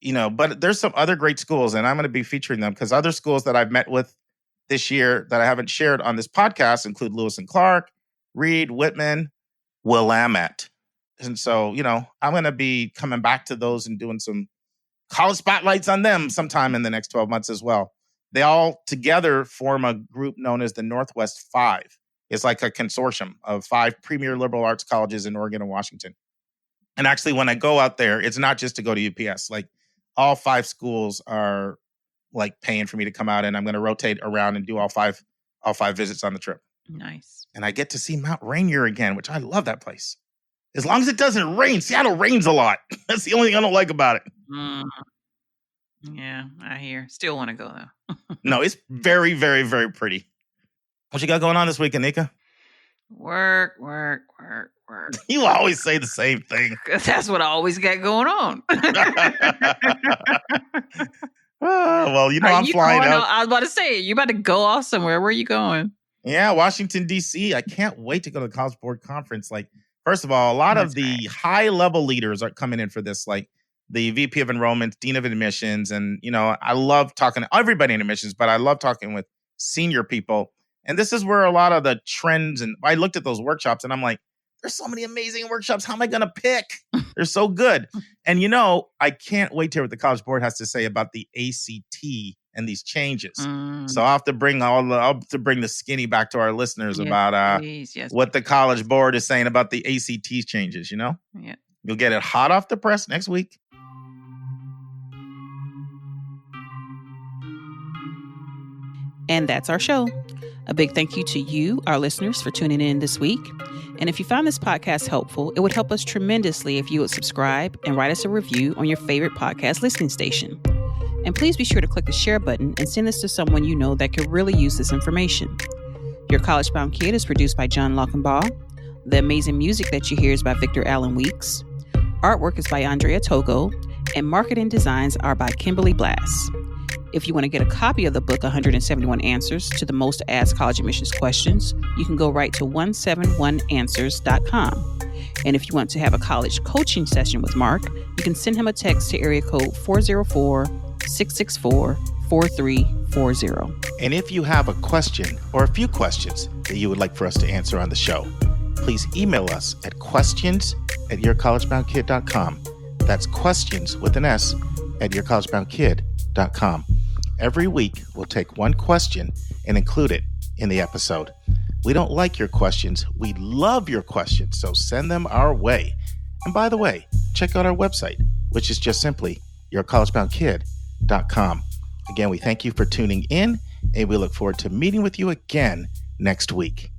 but there's some other great schools, and I'm going to be featuring them because other schools that I've met with this year that I haven't shared on this podcast include Lewis and Clark, Reed, Whitman, Willamette. And so, I'm going to be coming back to those and doing some college spotlights on them sometime in the next 12 months as well. They all together form a group known as the Northwest 5. It's like a consortium of 5 premier liberal arts colleges in Oregon and Washington. And actually, when I go out there, it's not just to go to UPS. Like all 5 schools are like paying for me to come out, and I'm going to rotate around and do all five visits on the trip. Nice. And I get to see Mount Rainier again, which I love that place. As long as it doesn't rain. Seattle rains a lot. That's the only thing I don't like about it. Yeah, I hear. Still want to go though. No, it's very, very, very pretty. What you got going on this week, Anika? Work. You always say the same thing. That's what I always got going on. Well, Are I'm you flying going out. I was about to say, you about to go off somewhere. Where are you going? Yeah, Washington, D.C. I can't wait to go to the College Board Conference. Like, first of all, a lot of the high-level leaders are coming in for this, like the VP of Enrollment, Dean of Admissions. And, I love talking to everybody in admissions, but I love talking with senior people. And this is where a lot of the trends, and I looked at those workshops and I'm like, there's so many amazing workshops. How am I going to pick? They're so good. And, I can't wait to hear what the College Board has to say about the ACT and these changes. So I'll have to bring the skinny back to our listeners about what the College Board is saying about the ACT changes, Yeah. You'll get it hot off the press next week. And that's our show. A big thank you to you, our listeners, for tuning in this week. And if you found this podcast helpful, it would help us tremendously if you would subscribe and write us a review on your favorite podcast listening station. And please be sure to click the share button and send this to someone you know that could really use this information. Your College Bound Kid is produced by John Lockenbaugh. The amazing music that you hear is by Victor Allen Weeks. Artwork is by Andrea Togo. And marketing designs are by Kimberly Blass. If you want to get a copy of the book, 171 Answers to the Most Asked College Admissions Questions, you can go right to 171answers.com. And if you want to have a college coaching session with Mark, you can send him a text to area code 404-664-4340. And if you have a question or a few questions that you would like for us to answer on the show, please email us at questions@yourcollegeboundkid.com. That's questions with an S at yourcollegeboundkid.com. Every week, we'll take one question and include it in the episode. We don't like your questions. We love your questions, so send them our way. And by the way, check out our website, which is just simply yourcollegeboundkid.com. Again, we thank you for tuning in, and we look forward to meeting with you again next week.